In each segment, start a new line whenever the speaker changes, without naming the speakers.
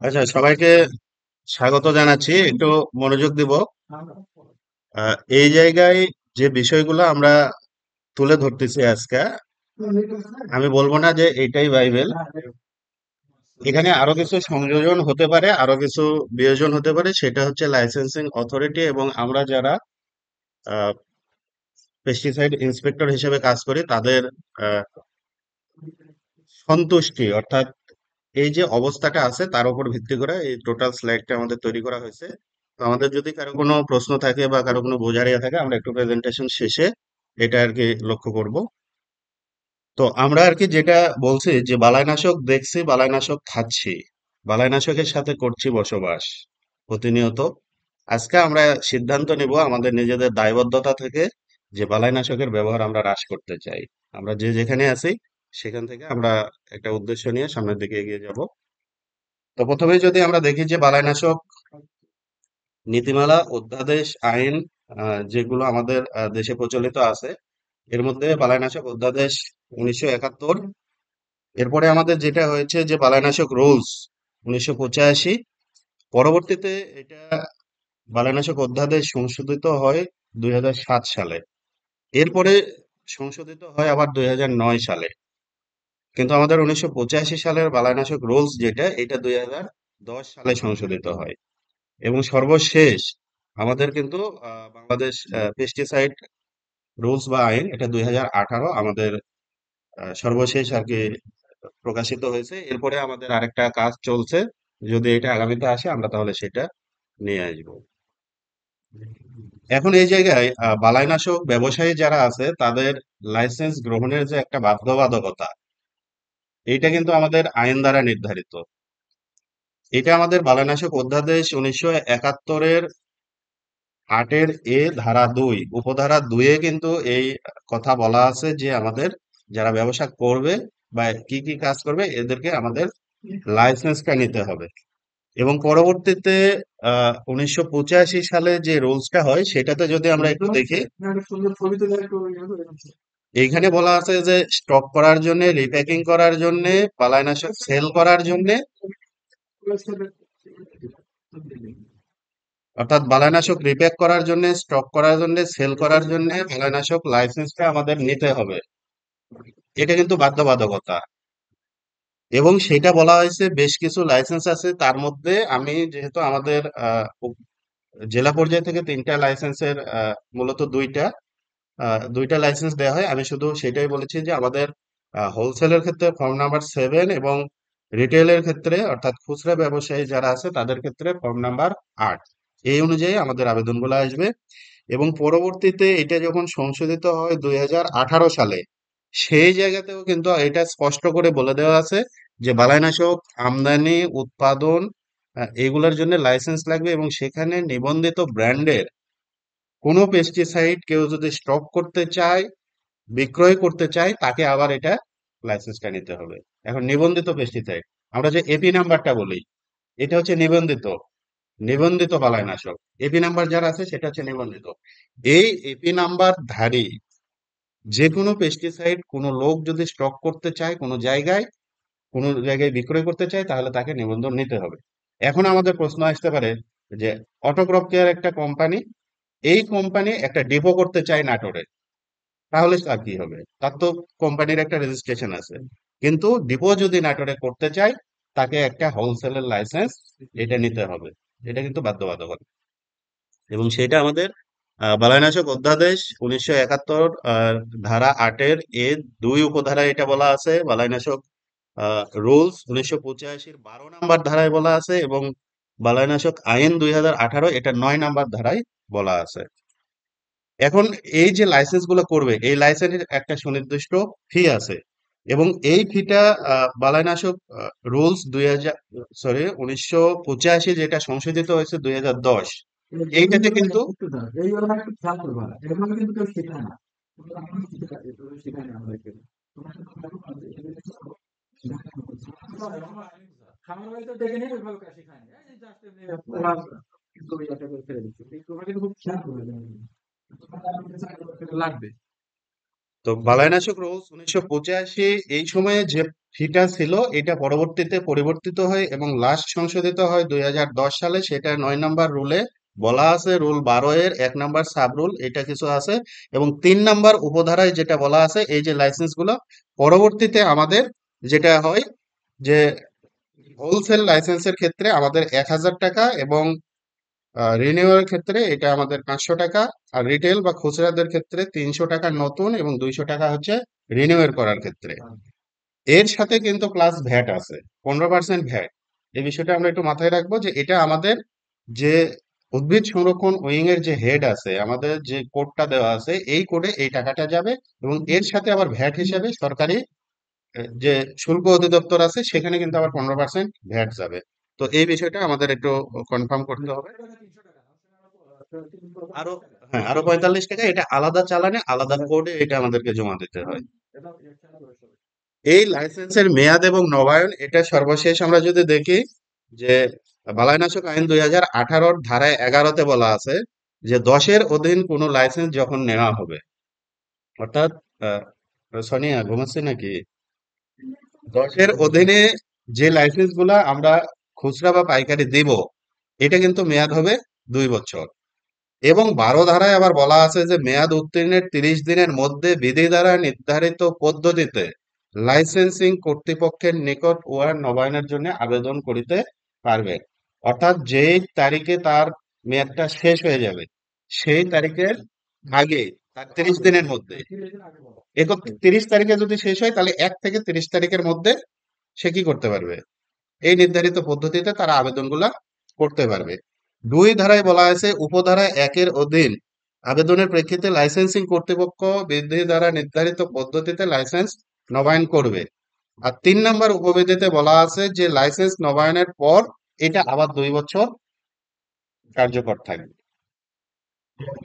আচ্ছা, সবাইকে স্বাগত জানাচ্ছি। একটু মনোযোগ দিব। এই জায়গায় যে বিষয়গুলো আমরা তুলে ধরতেছি আজকে, আমি বলবো না যে এটাই বাইবেল। এখানে আরো কিছু সংযোজন হতে পারে, আরো কিছু বিয়োজন হতে পারে। সেটা হচ্ছে লাইসেন্সিং অথরিটি এবং আমরা যারা পেস্টিসাইড ইন্সপেক্টর হিসেবে কাজ করি তাদের আহ, সন্তুষ্টি, অর্থাৎ এই যে অবস্থাটা আছে তার উপর ভিত্তি করে এই টোটাল স্লাইডটা আমাদের তৈরি করা হয়েছে। তো আমাদের যদি কারো কোনো প্রশ্ন থাকে বা কারো কোনো বোঝারিয়া থাকে, আমরা একটু প্রেজেন্টেশন শেষে এটা আর কি লক্ষ্য করব। তো আমরা আর কি যেটা বলছি যে বালাইনাশক দেখছি, বালাইনাশক খাচ্ছি, বালাইনাশকের সাথে করছি বসবাস প্রতিনিয়ত। আজকে আমরা সিদ্ধান্ত নিব আমাদের নিজেদের দায়বদ্ধতা থেকে যে বালাইনাশকের ব্যবহার আমরা হ্রাস করতে চাই। আমরা যে যেখানে আছি সেখান থেকে আমরা একটা উদ্দেশ্য নিয়ে সামনের দিকে এগিয়ে যাব। তো প্রথমে যদি আমরা দেখি যে বালাইনাশক নীতিমালা, অধ্যাদেশ, আইন যেগুলো আমাদের দেশে প্রচলিত আছে, এর মধ্যে বালাইনাশক অধ্যাদেশ 1971। এরপরে আমাদের যেটা হয়েছে যে বালাইনাশক রুলস 1985। পরবর্তীতে এটা বালাইনাশক অধ্যাদেশ সংশোধিত হয় 2007 সালে। এরপরে সংশোধিত হয় আবার 2009 সালে। কিন্তু আমাদের 1985 সালের বালাইনাশক রুলস যেটা, এটা 2010 সালে সংশোধিত হয়। এবং সর্বশেষ আমাদের কিন্তু বাংলাদেশ পেস্টিসাইড রুলস বা আইন, এটা 2018 আমাদের সর্বশেষ আর কি প্রকাশিত হয়েছে। এরপরে আমাদের আরেকটা কাজ চলছে, যদি এটা আগামীতে আসে আমরা তাহলে সেটা নিয়ে আসবো। এখন এই জায়গায় বালাইনাশক ব্যবসায়ী যারা আছে তাদের লাইসেন্স গ্রহণের যে একটা বাধ্যবাধকতা, এইটা কিন্তু আমাদের আইন দ্বারা নির্ধারিত। এটা আমাদের বালাইনাশক অধ্যাদেশ 1971-এর 8-এর ধারা 2 উপধারা 2-এ কিন্তু এই কথা বলা আছে যে আমাদের যারা ব্যবসা করবে বা কি কি কাজ করবে এদেরকে আমাদের লাইসেন্সটা নিতে হবে। এবং পরবর্তীতে 1985 সালে যে রুলসটা হয় সেটাতে যদি আমরা একটু দেখি, এইখানে বলা আছে যে স্টক করার জন্য, রিপ্যাকিং করার জন্য, বালাইনাশক সেল করার জন্য, অর্থাৎ বালাইনাশক রিপ্যাক করার জন্য, স্টক করার জন্য, সেল করার জন্য বালাইনাশক লাইসেন্সটা আমাদের নিতে হবে। এটা কিন্তু বাধ্যবাধকতা। এবং সেটা বলা হয়েছে বেশ কিছু লাইসেন্স আছে, তার মধ্যে আমি যেহেতু আমাদের জেলা পর্যায় থেকে 3টা লাইসেন্সের মূলত দুইটা লাইসেন্স দেওয়া হয়। আমি শুধু সেটাই বলেছি যে আমাদের হোলসেলের ক্ষেত্রে ফর্ম নাম্বার 7 এবং রিটেলের ক্ষেত্রে অর্থাৎ খুচরা ব্যবসায়ী যারা আছে তাদের ক্ষেত্রে ফর্ম নাম্বার 8। এই অনুযায়ী আমাদের আবেদনগুলো আসবে। এবং পরবর্তীতে এটা যখন সংশোধিত হয় 2018 সালে, সেই জায়গাতেও কিন্তু এটা স্পষ্ট করে বলে দেওয়া আছে যে বালাইনাশক আমদানি, উৎপাদন এগুলোর জন্য লাইসেন্স লাগবে এবং সেখানে নিবন্ধিত ব্র্যান্ডের কোনো পেস্টিসাইড কেউ যদি স্টক করতে চায়, বিক্রয় করতে চায়, তাকে আবার এটা লাইসেন্সটা নিতে হবে। এখন নিবন্ধিত পেস্টিসাইড, আমরা যে এপি নাম্বারটা বলি, এটা হচ্ছে নিবন্ধিত, নিবন্ধিত বালাইনাশক। এপি নাম্বার যারা আছে সেটা হচ্ছে নিবন্ধিত। এই এপি নাম্বার ধারী যে কোনো পেস্টিসাইড কোনো লোক যদি স্টক করতে চায় কোনো জায়গায় বিক্রয় করতে চায়, তাহলে তাকে নিবন্ধন নিতে হবে। এখন আমাদের প্রশ্ন আসতে পারে যে অটোক্রপ কেয়ার একটা কোম্পানি, এই কোম্পানি একটা ডিপো করতে চায় নাটোরে, তাহলে তার কি হবে? তার তো কোম্পানির একটা রেজিস্ট্রেশন আছে, কিন্তু ডিপো যদি নাটোরে করতে চায় তাকে একটা হোলসেলের লাইসেন্স এটা নিতে হবে। এটা কিন্তু বাধ্যবাধকতা। এবং সেটা আমাদের বালাইনাশক অধ্যাদেশ 1971 ধারা 8-এর 2 উপধারায় এটা বলা আছে। বালাইনাশক রুলস 1985-র 12 নম্বর ধারায় বলা আছে এবং বালাইনাশক আইন 2018 এটা 9 নম্বর ধারায় বলা আছে। এখন এই যে লাইসেন্স গুলো করবে, এই লাইসেন্সের একটা সুনির্দিষ্ট ফি আছে এবং এই ফিটা বালাইনাশক রুলস 1985 যেটা সংশোধিত হয়েছে 2010, এইটাতে কিন্তু তো বালাইনাশক রুলস 1985 এই সময়ে যে ফিটা ছিল এটা পরবর্তীতে পরিবর্তিত হয় এবং লাস্ট সংশোধিত হয় 2010 সালে। সেটা 9 নম্বর রুলে বলা আছে, রুল 12 এর 1 নম্বর সাব রুল এটা কিছু আছে এবং 3 নম্বর উপধারায় যেটা বলা আছে এই যে লাইসেন্স গুলো পরবর্তীতে আমাদের যেটা হয় যে হোলসেল লাইসেন্সের ক্ষেত্রে আমাদের 1000 টাকা এবং রিনিউয়াল ক্ষেত্রে এটা আমাদের 500 টাকা। আর রিটেল বা খুচরাদের ক্ষেত্রে 300 টাকা নতুন এবং 200 টাকা হচ্ছে রিনিউয়াল করার ক্ষেত্রে। এর সাথে কিন্তু প্লাস ভ্যাট আছে, 15% ভ্যাট। এই বিষয়টা আমরা একটু মাথায় রাখবো যে এটা আমাদের যে উদ্ভিদ সংরক্ষণ উইং এর যে হেড আছে, আমাদের যে কোডটা দেওয়া আছে এই কোডে এই টাকাটা যাবে এবং এর সাথে আবার ভ্যাট হিসাবে সরকারি যে শুল্ক অধিদপ্তর আছে সেখানে কিন্তু আবার 15% ভ্যাট যাবে। তো এই বিষয়টা আমাদের একটু কনফার্ম করতে হবে। আরো, হ্যাঁ, আরো 45 টাকা এটা আলাদা চালানে আলাদা কোডে এটা আমাদেরকে জমা দিতে হয়। এই লাইসেন্সের মেয়াদ এবং নবায়ন এটা সর্বশেষ আমরা যদি দেখি যে বালাইনাশক আইন 2018 ধারায় 11-তে বলা আছে যে 10-এর অধীন কোনো লাইসেন্স যখন নেওয়া হবে, অর্থাৎ আহ, সোনিয়া ঘুমাচ্ছে নাকি? 10-এর অধীনে যে লাইসেন্স গুলা আমরা খুচরা বা পাইকারি দিব এটা কিন্তু মেয়াদ হবে 2 বছর। এবং 12 ধারায় আবার বলা আছে যে মেয়াদ উত্তীর্ণের 30 দিনের মধ্যে বিধি দ্বারা নির্ধারিত পদ্ধতিতে লাইসেন্সিং কর্তৃপক্ষের নিকট উহার নবায়নের জন্য আবেদন করিতে পারবে। অর্থাৎ যেই তারিখে তার মেয়াদটা শেষ হয়ে যাবে সেই তারিখের আগে, তার 30 দিনের মধ্যে, 31 তারিখে যদি শেষ হয় তাহলে 1 থেকে 30 তারিখের মধ্যে সে কি করতে পারবে, এই নির্ধারিত পদ্ধতিতে তারা আবেদনগুলা করতে পারবে। 2 ধারায় বলা আছে উপধারা 1-এর অধীন আবেদনের প্রেক্ষিতে লাইসেন্সিং কর্তৃপক্ষ বিধি দ্বারা নির্ধারিত পদ্ধতিতে লাইসেন্স নবায়ন করবে। আর 3 নম্বর উপবিধিতে বলা আছে যে লাইসেন্স নবায়নের পর এটা আবার 2 বছর কার্যকর থাকবে।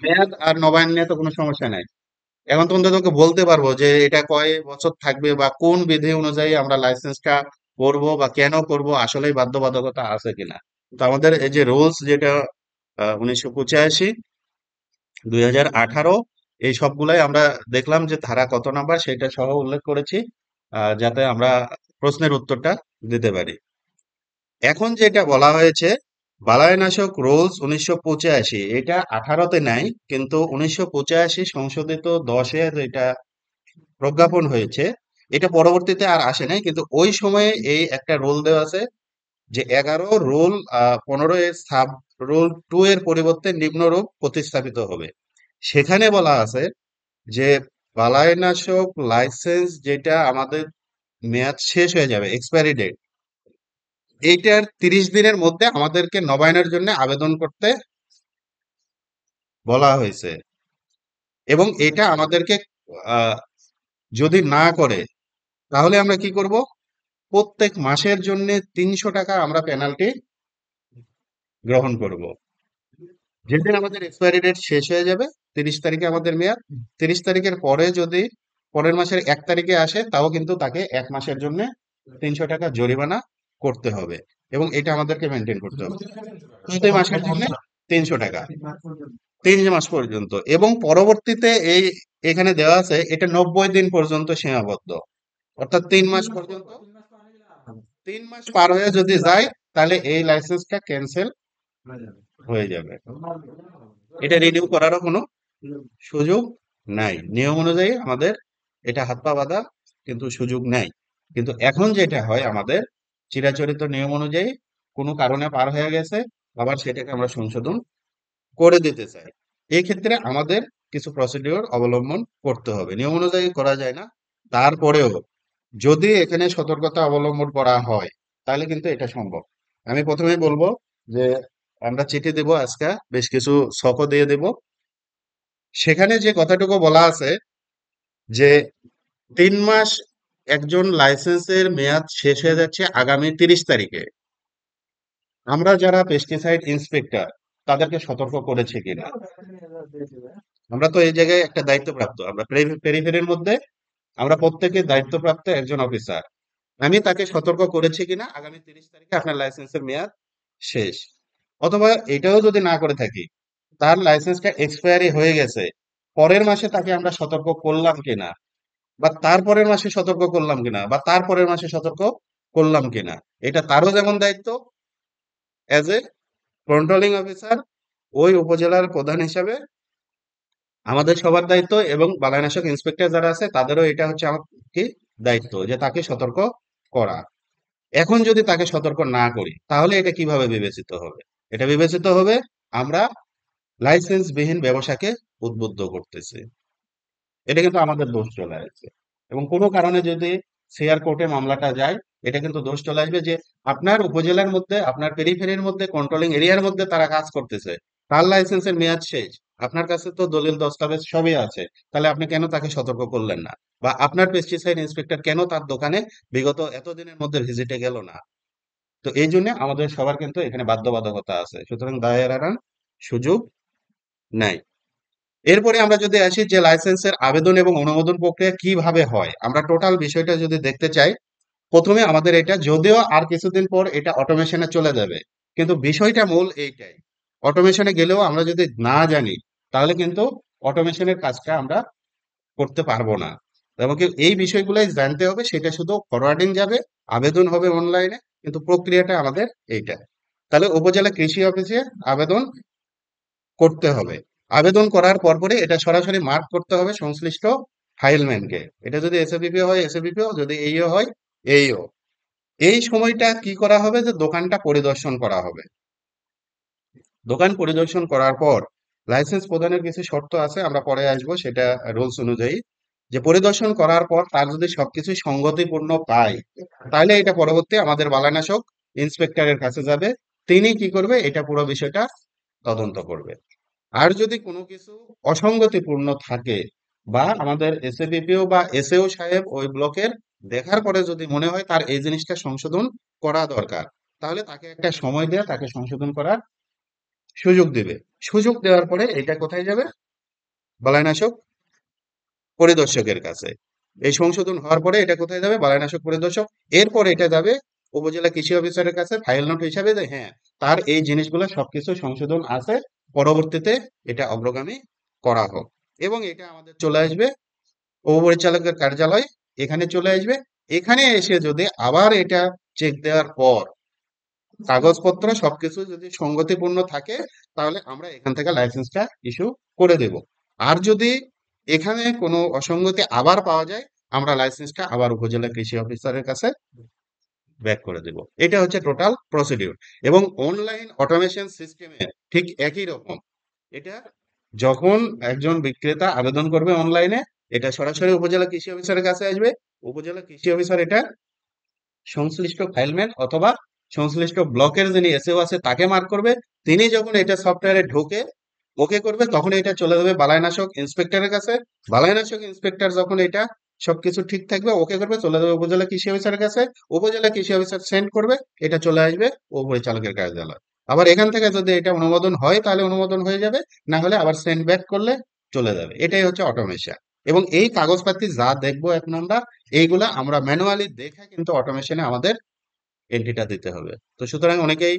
মেয়াদ আর নবায়ন নিয়ে তো কোনো সমস্যা নাই। এখন তো অন্তত তোকে বলতে পারবো যে এটা কয় বছর থাকবে বা কোন বিধি অনুযায়ী আমরা লাইসেন্সটা করব বা কেন করব, আসলেই বাধ্যবাধকতা আছে কিনা। তো আমাদের এই যে রুলস যেটা 1985, 2018 এই সবগুলাই আমরা দেখলাম যে ধারা কত নাম্বার সেটা সহ উল্লেখ করেছি, যাতে আমরা প্রশ্নের উত্তরটা দিতে পারি। এখন যেটা বলা হয়েছে বালাইনাশক রুলস 1985 এটা 18-তে নাই, কিন্তু 1985 সংশোধিত 10-এ যেটা প্রজ্ঞাপন হয়েছে এটা পরবর্তীতে আর আসে নাই, কিন্তু ওই সময়ে এই একটা রুল দেওয়া আছে যে 11 রুল 15 এর সাব রুল 2 এর পরিবর্তে নিম্নরূপ প্রতিস্থাপিত হবে। সেখানে বলা আছে যে বালাইনাশক লাইসেন্স যেটা আমাদের মেয়াদ শেষ হয়ে যাবে, এক্সপায়ারি ডেট, এইটার 30 দিনের মধ্যে আমাদেরকে নবায়নের জন্য আবেদন করতে বলা হয়েছে। এবং এটা আমাদেরকে আহ, যদি না করে তাহলে আমরা কি করব, প্রত্যেক মাসের জন্য 300 টাকা আমরা পেনাল্টি গ্রহণ করব। যেদিন আমাদের এক্সপায়ারি ডেট শেষ হয়ে যাবে, 30 তারিখে আমাদের মেয়াদ, 30 তারিখের পরে যদি পরের মাসের 1 তারিখে আসে তাও কিন্তু তাকে 1 মাসের জন্য 300 টাকা জরিমানা করতে হবে এবং এটা আমাদেরকে মেনটেন করতে হবে প্রতি মাসের জন্য 300 টাকা, 3 মাস পর্যন্ত। এবং পরবর্তীতে এই এখানে দেওয়া আছে এটা 90 দিন পর্যন্ত সীমাবদ্ধ, অর্থাৎ 3 মাস পর্যন্ত। 3 মাস পার হয়ে যদি যায় তাহলে এই লাইসেন্সটা ক্যান্সেল হয়ে যাবে, এটা রিনিউ করারও কোনো সুযোগ নাই। নিয়ম অনুযায়ী আমাদের এটা হাত পা বাঁধা কিন্তু সুযোগ নাই। কিন্তু এখন যেটা হয় আমাদের চিরাচরিত নিয়ম অনুযায়ী কোনো কারণে পার হয়ে গেছে আবার সেটাকে আমরা সংশোধন করে দিতে চাই, এই ক্ষেত্রে আমাদের কিছু প্রসিডিওর অবলম্বন করতে হবে, নিয়ম অনুযায়ী করা যায় না। তারপরেও যদি এখানে সতর্কতা অবলম্বন করা হয় তাহলে কিন্তু এটা সম্ভব। আমি প্রথমেই বলবো যে আমরা চিঠি দেব আজকে, বেশ কিছু ছকও দিয়ে দেব। সেখানে যে কথাটুকু বলা আছে যে 3 মাস, একজন লাইসেন্সের মেয়াদ শেষ হয়ে যাচ্ছে আগামী 30 তারিখে, আমরা যারা পেস্টিসাইড ইন্সপেক্টর তাদেরকে সতর্ক করেছে কিনা। আমরা তো এই জায়গায় একটা দায়িত্বপ্রাপ্ত, আমরা পেরিফেরির মধ্যে আমরা প্রত্যেকে দায়িত্বপ্রাপ্ত একজন অফিসার। আমি তাকে সতর্ক করেছি কিনা আগামী 30 তারিখে আপনার লাইসেন্সের মেয়াদ শেষ, অথবা এটাও যদি না করে থাকি তার লাইসেন্সটা এক্সপায়ারি হয়ে গেছে পরের মাসে তাকে আমরা সতর্ক করলাম কিনা, বা তারপরের মাসে সতর্ক করলাম কিনা, বা তারপরের মাসে সতর্ক করলাম কিনা, এটা তারও যেমন দায়িত্ব অ্যাজ এ কন্ট্রোলিং অফিসার, ওই উপজেলার প্রধান হিসাবে আমাদের সবার দায়িত্ব, এবং বালাইনাশক ইন্সপেক্টর যারা আছে তাদেরও এটা হচ্ছে আমার কি দায়িত্ব যে তাকে সতর্ক করা। এখন যদি তাকে সতর্ক না করি তাহলে এটা কিভাবে বিবেচিত হবে? এটা বিবেচিত হবে আমরা লাইসেন্সবিহীন ব্যবসাকে উদ্বুদ্ধ করতেছি। এটা কিন্তু আমাদের দোষ চলে আসছে। এবং কোনো কারণে যদি সিআর কোর্টে মামলাটা যায়, এটা কিন্তু দোষ চলে আসবে যে আপনার উপজেলার মধ্যে, আপনার পেরিফেরির মধ্যে, কন্ট্রোলিং এরিয়ার মধ্যে তারা কাজ করতেছে, তার লাইসেন্সের মেয়াদ শেষ, আপনার কাছে তো দলিল দস্তাবেজ সবই আছে, তাহলে আপনি কেন তাকে সতর্ক করলেন না? বা আপনার পেস্টিসাইড ইন্সপেক্টর কেন তার দোকানে বিগত এতদিনের মধ্যে ভিজিটে গেল না? তো এই জন্য আমাদের সবার কিন্তু এখানে বাধ্যবাধকতা আছে, সুতরাং দায়ের এড়ানোর সুযোগ নাই। এরপরে আমরা যদি আসি যে লাইসেন্সের আবেদন এবং অনুমোদন প্রক্রিয়া কিভাবে হয়, আমরা টোটাল বিষয়টা যদি দেখতে চাই, প্রথমে আমাদের এটা, যদিও আর কিছুদিন পর এটা অটোমেশনে চলে যাবে, কিন্তু বিষয়টা মূল এইটাই। অটোমেশনে গেলেও আমরা যদি না জানি তাহলে কিন্তু অটোমেশনের কাজটা আমরা করতে পারবো না। এবং কি এই বিষয়গুলাই জানতে হবে, সেটা শুধু ফরওয়ার্ডিং যাবে, আবেদন হবে অনলাইনে, কিন্তু প্রক্রিয়াটা আমাদের এইটা। তাহলে উপজেলা কৃষি অফিসে আবেদন করতে হবে। আবেদন করার পরপরই এটা সরাসরি মার্ক করতে হবে সংশ্লিষ্ট ফাইলম্যানকে। এটা যদি এসএবিপিও হয় এসএবিপিও, যদি এইও হয় এইও। এই সময়টা কি করা হবে যে দোকানটা পরিদর্শন করা হবে। দোকান পরিদর্শন করার পর লাইসেন্স প্রদানের কিছু শর্ত আছে, আমরা পরে আসবো সেটা রুলস অনুযায়ী। যে পরিদর্শন করার পর তার যদি সবকিছু সঙ্গতিপূর্ণ পায়, তাহলে এটা পরবর্তী আমাদের বালাইনাশক ইন্সপেক্টরের কাছে যাবে। তিনি কি করবে, এটা পুরো বিষয়টা তদন্ত করবে। আর যদি কোনো কিছু অসঙ্গতিপূর্ণ থাকে, বা আমাদের এসএবিপিও বা এসএও সাহেব ওই ব্লকের দেখার পরে যদি মনে হয় তার এই জিনিসটা সংশোধন করা দরকার, তাহলে তাকে একটা সময় দেয়া, তাকে সংশোধন করার সুযোগ দিবে। সুযোগ দেওয়ার পরে এটা কোথায় যাবে? বালাইনাশক পরিদর্শকের কাছে। এই সংশোধন হওয়ার পরে এটা কোথায় যাবে? বালাইনাশক পরিদর্শক। এরপর এটা যাবে উপজেলা কৃষি অফিসারের কাছে ফাইল নোট হিসাবে, যে হ্যাঁ, তার এই জিনিসগুলো সবকিছু সংশোধন আছে, পরবর্তীতে এটা অগ্রগামী করা হোক। এবং এটা আমাদের চলে আসবে উপপরিচালকের কার্যালয়, এখানে চলে আসবে। এখানে এসে যদি আবার এটা চেক দেওয়ার পর কাগজপত্র সবকিছু যদি সঙ্গতিপূর্ণ থাকে, তাহলে আমরা এখান থেকে লাইসেন্সটা ইস্যু করে দেব। আর যদি এখানে কোনো অসঙ্গতি আবার পাওয়া যায়, আমরা লাইসেন্সটা আবার উপজেলা কৃষি অফিসারের কাছে ব্যাক করে দেব। এটা হচ্ছে টোটাল প্রসিডিউর। এবং অনলাইন অটোমেশন সিস্টেমে ঠিক একই রকম। এটা যখন একজন বিক্রেতা আবেদন করবে অনলাইনে, এটা সরাসরি উপজেলা কৃষি অফিসারের কাছে আসবে। উপজেলা কৃষি অফিসার এটা সংশ্লিষ্ট ফাইলম্যান অথবা সংশ্লিষ্ট ব্লকের যিনি এসএও আছে তাকে মার্ক করবে। তিনি যখন এটা সফটওয়্যারে ঢোকে ওকে করবে, তখন এটা চলে যাবে বালাইনাশক ইন্সপেক্টরের কাছে। বালাইনাশক ইন্সপেক্টর যখন এটা সবকিছু ঠিক থাকবে ওকে করবে, চলে যাবে উপজেলা কৃষি অফিসারের কাছে। উপজেলা কৃষি অফিসার সেন্ড করবে, এটা চলে আসবে পরিচালকের কার্যালয়। আবার এখান থেকে যদি এটা অনুমোদন হয় তাহলে অনুমোদন হয়ে যাবে, না হলে আবার সেন্ড ব্যাক করলে চলে যাবে। এটাই হচ্ছে অটোমেশন। এবং এই কাগজপাতি যা দেখবো এখন আমরা, এইগুলা আমরা ম্যানুয়ালি দেখে কিন্তু অটোমেশনে আমাদের এন্ট্রিটা দিতে হবে। তো সুতরাং অনেকেই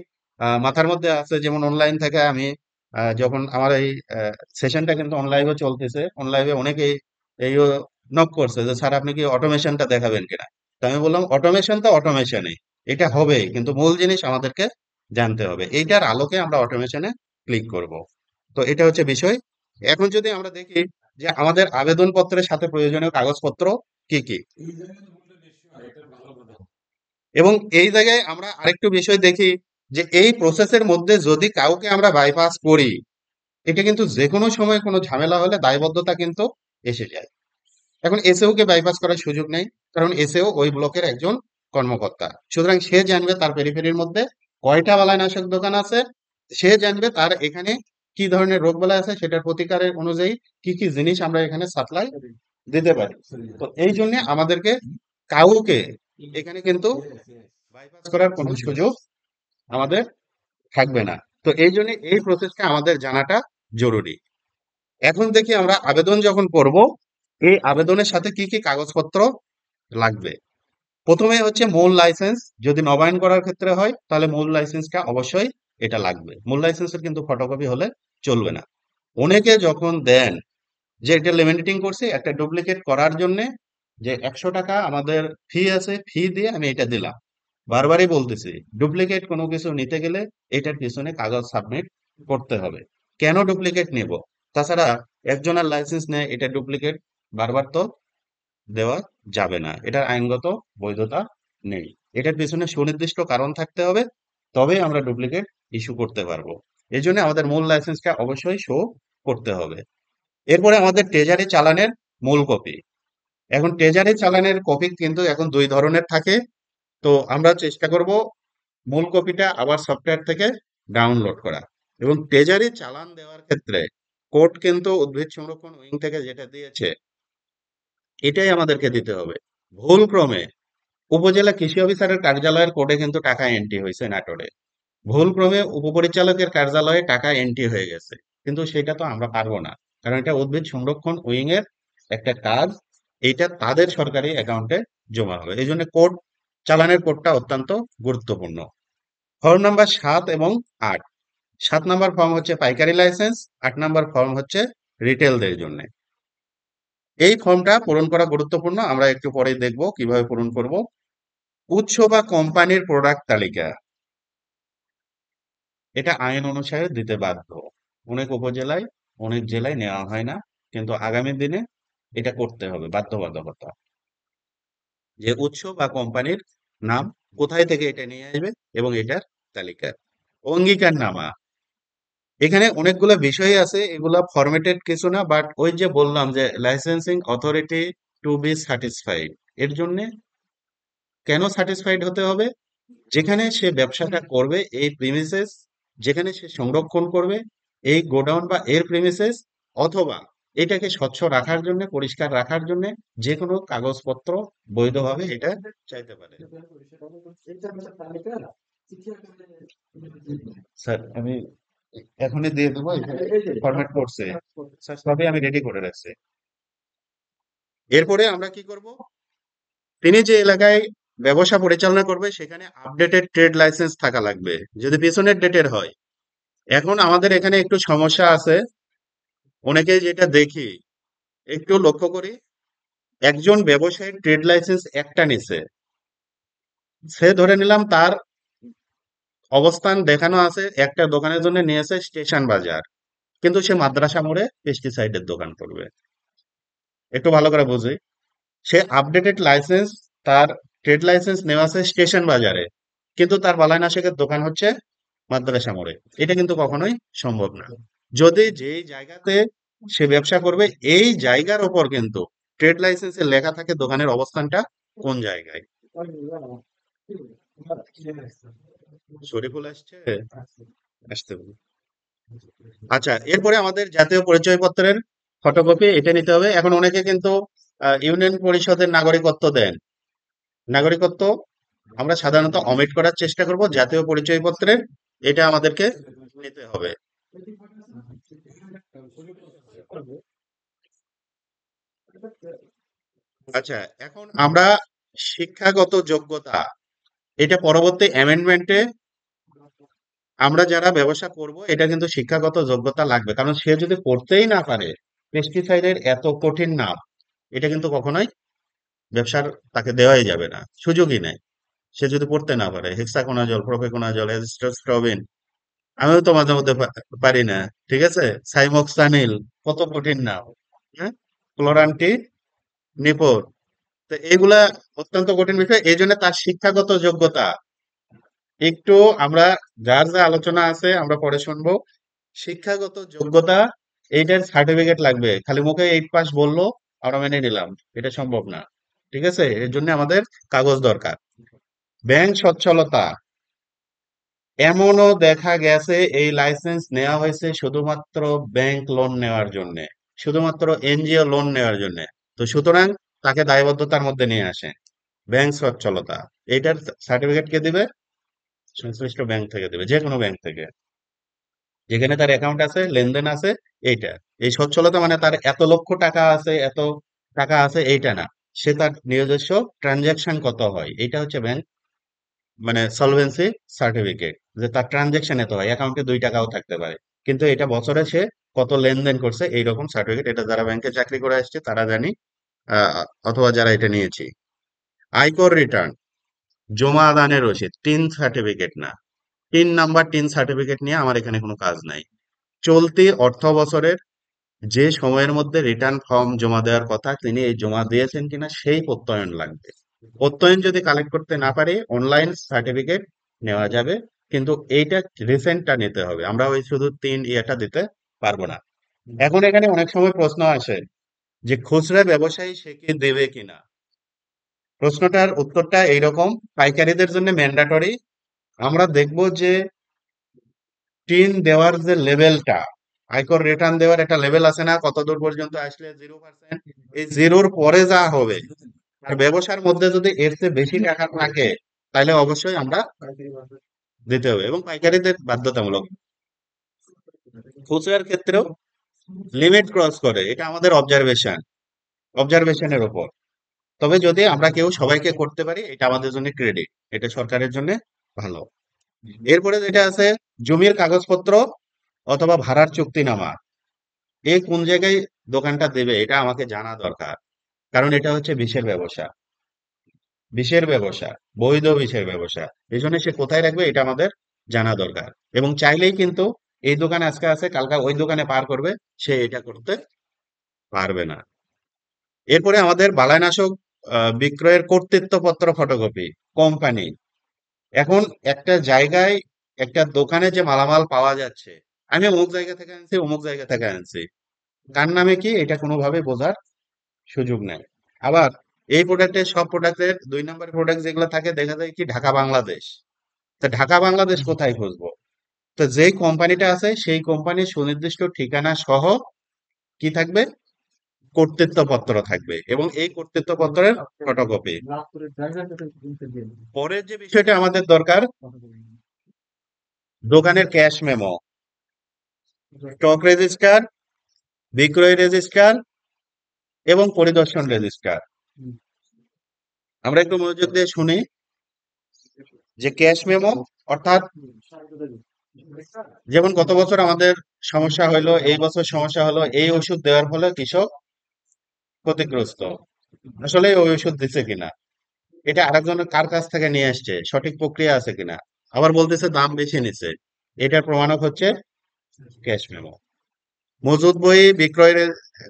মাথার মধ্যে আছে, যেমন অনলাইন থেকে আমি যখন আমার এই সেশনটা কিন্তু অনলাইভে চলতেছে, অনলাইভে অনেকেই এইও নক করছে যে স্যার আপনি কি অটোমেশনটা দেখাবেন কিনা। তো আমি বললাম অটোমেশন তো অটোমেশনই, এটা হবে, কিন্তু মূল জিনিস আমাদেরকে জানতে হবে, এইটার আলোকে আমরা অটোমেশনে ক্লিক করব। তো এটা হচ্ছে বিষয়। এখন যদি আমরা দেখি যে আমাদের আবেদনপত্রের সাথে প্রয়োজনীয় কাগজপত্র কি কি, এবং এই জায়গায় আমরা আরেকটু বিষয় দেখি যে এই প্রসেসের মধ্যে যদি কাউকে আমরা বাইপাস করি, এটা কিন্তু যে কোনো সময় কোনো ঝামেলা হলে দায়বদ্ধতা কিন্তু এসে যায়। এখন এসএও কে বাইপাস করার সুযোগ নেই, কারণ এসএও ওই ব্লকের একজন কর্মকর্তা। সুতরাং সে জানবে তার পেরিফেরির মধ্যে কয়টা বালাইনাশক দোকান আছে, সে জানবে তার এখানে কি ধরনের রোগ বালাই আছে, সেটার প্রতিকারের অনুযায়ী কি কি জিনিস আমরা এখানে সাপ্লাই দিতে পারি। তো এই জন্য আমাদেরকে কাউকে এখানে কিন্তু বাইপাস করার কোনো সুযোগ আমাদের থাকবে না। তো এই জন্য এই প্রসেসটা আমাদের জানাটা জরুরি। এখন দেখি আমরা আবেদন যখন করব, এই আবেদনের সাথে কি কি কাগজপত্র লাগবে। প্রথমে হচ্ছে মূল লাইসেন্স, যদি নবায়ন করার ক্ষেত্রে হয় তাহলে মূল লাইসেন্সটা অবশ্যই এটা লাগবে। মূল লাইসেন্সের কিন্তু ফটোকপি হলে চলবে না। অনেকে যখন দেন যে এটা লিমিটিং করছি একটা ডুপ্লিকেট করার জন্য, যে 100 টাকা আমাদের ফি আছে, ফি দিয়ে আমি এটা দিলাম। বারবারই বলতেছি, ডুপ্লিকেট কোনো কিছু নিতে গেলে এটার পিছনে কাগজ সাবমিট করতে হবে। কেন ডুপ্লিকেট নেব? তাছাড়া একজনের লাইসেন্স নেয়, এটা ডুপ্লিকেট বারবার তো দেওয়া যাবে না, এটার আইনগত বৈধতা নেই। এটার পিছনে সুনির্দিষ্ট কারণ থাকতে হবে, তবেই আমরা ডুপ্লিকেট ইস্যু করতে পারবো। এই জন্য আমাদের মূল লাইসেন্সটা অবশ্যই শো করতে হবে। এরপরে আমাদের ট্রেজারি চালানের মূল কপি। এখন ট্রেজারি চালানের কপি কিন্তু এখন দুই ধরনের থাকে। তো আমরা চেষ্টা করব মূল কপিটা আবার সফটওয়্যার থেকে ডাউনলোড করা। এবং ট্রেজারি চালান দেওয়ার ক্ষেত্রে কোড কিন্তু উদ্ভিদ সংরক্ষণ উইং থেকে যেটা দিয়েছে এটাই আমাদেরকে দিতে হবে। ভুল ক্রমে উপজেলা কৃষি অফিসারের কার্যালয়ের কোডে কিন্তু টাকা এন্ট্রি হয়েছে নাটোরে, ভুল ক্রমে উপপরিচালকের কার্যালয়ে টাকা এন্ট্রি হয়ে গেছে, কিন্তু সেটা তো আমরা পারবো না, কারণ এটা উদ্ভিদ সংরক্ষণ উইং এর একটা কাজ। এইটা তাদের সরকারি অ্যাকাউন্টে জমা হবে, এই জন্য কোড, চালানের কোডটা অত্যন্ত গুরুত্বপূর্ণ। ফর্ম নাম্বার 7 এবং 8। 7 নম্বর ফর্ম হচ্ছে পাইকারি লাইসেন্স, 8 নম্বর ফর্ম হচ্ছে রিটেলদের জন্য। এই ফর্মটা পূরণ করা গুরুত্বপূর্ণ, আমরা একটু পরে দেখব কিভাবে পূরণ করব। উৎস বা কোম্পানির প্রোডাক্ট তালিকা, এটা আইন অনুসারে দিতে বাধ্য। অনেক উপজেলায়, অনেক জেলায় নেওয়া হয় না, কিন্তু আগামী দিনে এটা করতে হবে বাধ্যবাধকতা। যে উৎস বা কোম্পানির নাম, কোথায় থেকে এটা নিয়ে আসবে এবং এটার তালিকা। অঙ্গীকারনামা, এখানে অনেকগুলো বিষয় আছে, এগুলা ফরম্যাটেড কিছু না, বাট ওই যে বললাম যে licensing authority two B satisfied, এর জন্য কেন স্যাটিসফাইড হতে হবে? যেখানে সে ব্যবসাটা করবে এই প্রিমিসেস, যেখানে সে সংরক্ষণ করবে এই গোডাউন বা এর প্রিমিসেস, অথবা এটাকে স্বচ্ছ রাখার জন্য, পরিষ্কার রাখার জন্য যে কোনো কাগজপত্র বৈধভাবে এটা চাইতে পারে। স্যার আমি এখনই দিয়ে দেবো, ফরম্যাট করছে স্যার, সবই আমি রেডি করে রাখছি। এরপরে আমরা কি করব? তিনি যে এলাকায় ব্যবসা পরিচালনা করবে সেখানে আপডেটেড ট্রেড লাইসেন্স থাকা লাগবে, যদি পিছনের ডেটের হয়। এখন আমাদের এখানে একটু সমস্যা আছে, অনেকে যেটা দেখি, একটু লক্ষ্য করি, একজন ব্যবসায়ীর ট্রেড লাইসেন্স একটা নিছে, সে ধরে নিলাম তার অবস্থান দেখানো আছে একটা দোকানের জন্য নিয়েছে স্টেশন বাজার, কিন্তু সে মাদ্রাসা মোড়ে পেস্টিসাইডের দোকান করবে। একটু ভালো করে বুঝি, সে আপডেটেড লাইসেন্স, তার ট্রেড লাইসেন্স নেওয়া আছে স্টেশন বাজারে, কিন্তু তার বালাইনাশকের দোকান হচ্ছে মাদ্রাসা মোড়ে। এটা কিন্তু কখনোই সম্ভব না। যদি যেই জায়গাতে সে ব্যবসা করবে এই জায়গার ওপর কিন্তু ট্রেড লাইসেন্সে লেখা থাকে দোকানের অবস্থানটা কোন জায়গায়। শরীফুল আসছে, আসতে বলি। আচ্ছা, এরপরে আমাদের জাতীয় পরিচয়পত্রের ফটোকপি এটা নিতে হবে। এখন অনেকে কিন্তু ইউনিয়ন পরিষদের নাগরিকত্ব দেন, নাগরিকত্ব আমরা সাধারণত অমিট করার চেষ্টা করব, জাতীয় পরিচয়পত্রের এটা আমাদেরকে নিতে হবে। আচ্ছা, এখন আমরা শিক্ষাগত যোগ্যতা, এটা পরবর্তী অ্যামেন্ডমেন্টে আমরা যারা ব্যবসা করব এটা কিন্তু শিক্ষাগত যোগ্যতা লাগবে, কারণ সে যদি পড়তেই না পারে পেস্টিসাইডের এত কঠিন নাম, এটা কিন্তু কখনোই ব্যবসার তাকে দেওয়াই যাবে না, সুযোগই নাই। সে যদি পড়তে না পারে হেক্সাকোনাজল, প্রোপেকোনাজল, অ্যাজিস্ট্রোস্ট্রবিন, আমিও তো মাঝে মধ্যে পারি না, ঠিক আছে, সাইমোক্সানিল, কত কঠিন নাম, হ্যাঁ, ক্লোরান্টি নিপোর, তো এইগুলা অত্যন্ত কঠিন বিষয়, এই জন্য তার শিক্ষাগত যোগ্যতা একটু আমরা, যার যা আলোচনা আছে আমরা পরে শুনবো। শিক্ষাগত যোগ্যতা, এইটার সার্টিফিকেট লাগবে, খালি মুখে 8 পাস বললো আমরা মেনে নিলাম, এটা সম্ভব না। ঠিক আছে, এর জন্য আমাদের কাগজ দরকার। ব্যাংক সচ্ছলতা, এমনও দেখা গেছে এই লাইসেন্স নেওয়া হয়েছে শুধুমাত্র ব্যাংক লোন নেওয়ার জন্য, শুধুমাত্র এনজিও লোন নেওয়ার জন্য। তো সুতরাং তাকে দায়বদ্ধতার মধ্যে নিয়ে আসে। ব্যাংক সচ্ছলতা, এইটার সার্টিফিকেট কে দিবে? সংশ্লিষ্ট ব্যাংক থেকে দিবে, যে কোনো ব্যাংক থেকে যেখানে তার অ্যাকাউন্ট আছে, লেনদেন আছে, এইটা। এই সচ্ছলতা মানে তার এত লক্ষ টাকা আছে, এত টাকা আছে এইটা না, সে তার নিজস্ব ট্রানজাকশন কত হয়, এইটা হচ্ছে ব্যাংক মানে সলভেন্সি সার্টিফিকেট, যে তার ট্রানজাকশন এত হয়, অ্যাকাউন্টে 2 টাকাও থাকতে পারে, কিন্তু এটা বছরে সে কত লেনদেন করছে এইরকম সার্টিফিকেট। এটা যারা ব্যাংকে চাকরি করে আসছে তারা জানি, অথবা যারা এটা নিয়েছি। আয়কর রিটার্ন, জমা দানের রসিদ, টিন সার্টিফিকেট না, টিন নাম্বার, টিন সার্টিফিকেট নিয়ে আমার এখানে কোনো কাজ নাই। চলতি অর্থ বছরের যে সময়ের মধ্যে রিটার্ন ফর্ম জমা দেওয়ার কথা তিনি এই জমা দিয়েছেন কিনা সেই প্রত্যয়ন লাগবে। প্রত্যয়ন যদি কালেক্ট করতে না পারি অনলাইন সার্টিফিকেট নেওয়া যাবে, কিন্তু এইটা রিসেন্টটা নিতে হবে, আমরা ওই শুধু তিন ইয়েটা দিতে পারবো না। এখন এখানে অনেক সময় প্রশ্ন আসে যে খুচরা ব্যবসায়ী সে কি দেবে কিনা। প্রশ্নটার উত্তরটা এইরকম, পাইকারিদের জন্য ম্যান্ডাটরি। আমরা দেখব যে টিন দেওয়ার যে লেভেলটা, আয়কর রিটার্ন দেওয়ার একটা লেভেল আছে না, কতদূর পর্যন্ত আসলে 0%, এই জিরোর পরে যা হবে আর ব্যবসার মধ্যে যদি এর চেয়ে বেশি টাকা থাকে তাহলে অবশ্যই আমরা দিতে হবে, এবং পাইকারিদের বাধ্যতামূলক। খুচরার ক্ষেত্রেও লিমিট ক্রস করে, এটা আমাদের অবজারভেশনের উপর। তবে যদি আমরা কেউ সবাইকে করতে পারি এটা আমাদের জন্য ক্রেডিট, এটা সরকারের জন্য ভালো। এরপরে যেটা আছে, জমির কাগজপত্র অথবা ভাড়ার চুক্তিনামা, এ কোন জায়গায় দোকানটা দেবে এটা আমাকে জানা দরকার। কারণ এটা হচ্ছে বিষের ব্যবসা, বৈধ বিষের ব্যবসা। এই জন্য সে কোথায় রাখবে এটা আমাদের জানা দরকার। এবং চাইলেই কিন্তু এই দোকান আজকে আছে কালকে ওই দোকানে পার করবে, সে এটা করতে পারবে না। এরপরে আমাদের বালাইনাশক বিক্রয়ের কর্তৃত্বপত্র ফটোকপি, কোম্পানি। এখন একটা জায়গায় একটা দোকানে যে মালামাল পাওয়া যাচ্ছে, আমি অমুক জায়গা থেকে আনছি অমুক জায়গা থেকে আনছি, কার নামে কি এটা কোনোভাবে বোঝার সুযোগ নেই। আবার এই প্রোডাক্টের, সব প্রোডাক্টের 2 নম্বর প্রোডাক্ট যেগুলো থাকে দেখা যায় কি ঢাকা বাংলাদেশ। তা ঢাকা বাংলাদেশ কোথায় খুঁজবো? তো যেই কোম্পানিটা আছে সেই কোম্পানির সুনির্দিষ্ট ঠিকানা সহ কি থাকবে, কর্তৃত্বপত্র থাকবে, এবং এই কর্তৃত্বপত্রের ফটোকপি। পরের যে বিষয়টা আমাদের দরকার, দোকানের ক্যাশ মেমো, স্টক রেজিস্টার, বিক্রয় রেজিস্টার এবং পরিদর্শন রেজিস্টার। আমরা একটু মনোযোগ দিয়ে শুনি যে ক্যাশ মেমো অর্থাৎ, যেমন গত বছর আমাদের সমস্যা হলো, এই বছর সমস্যা হলো, এই ওষুধ দেওয়ার ফলে কৃষক ক্ষতিগ্রস্ত, আসলে ওই ওষুধ দিছে কিনা, এটা আরেকজনের কার কাছ থেকে নিয়ে আসছে, সঠিক প্রক্রিয়া আছে কিনা, আবার বলতেছে দাম বেশি নিছে, এটার প্রমাণক হচ্ছে ক্যাশ মেমো। মজুদ বই, বিক্রয়ের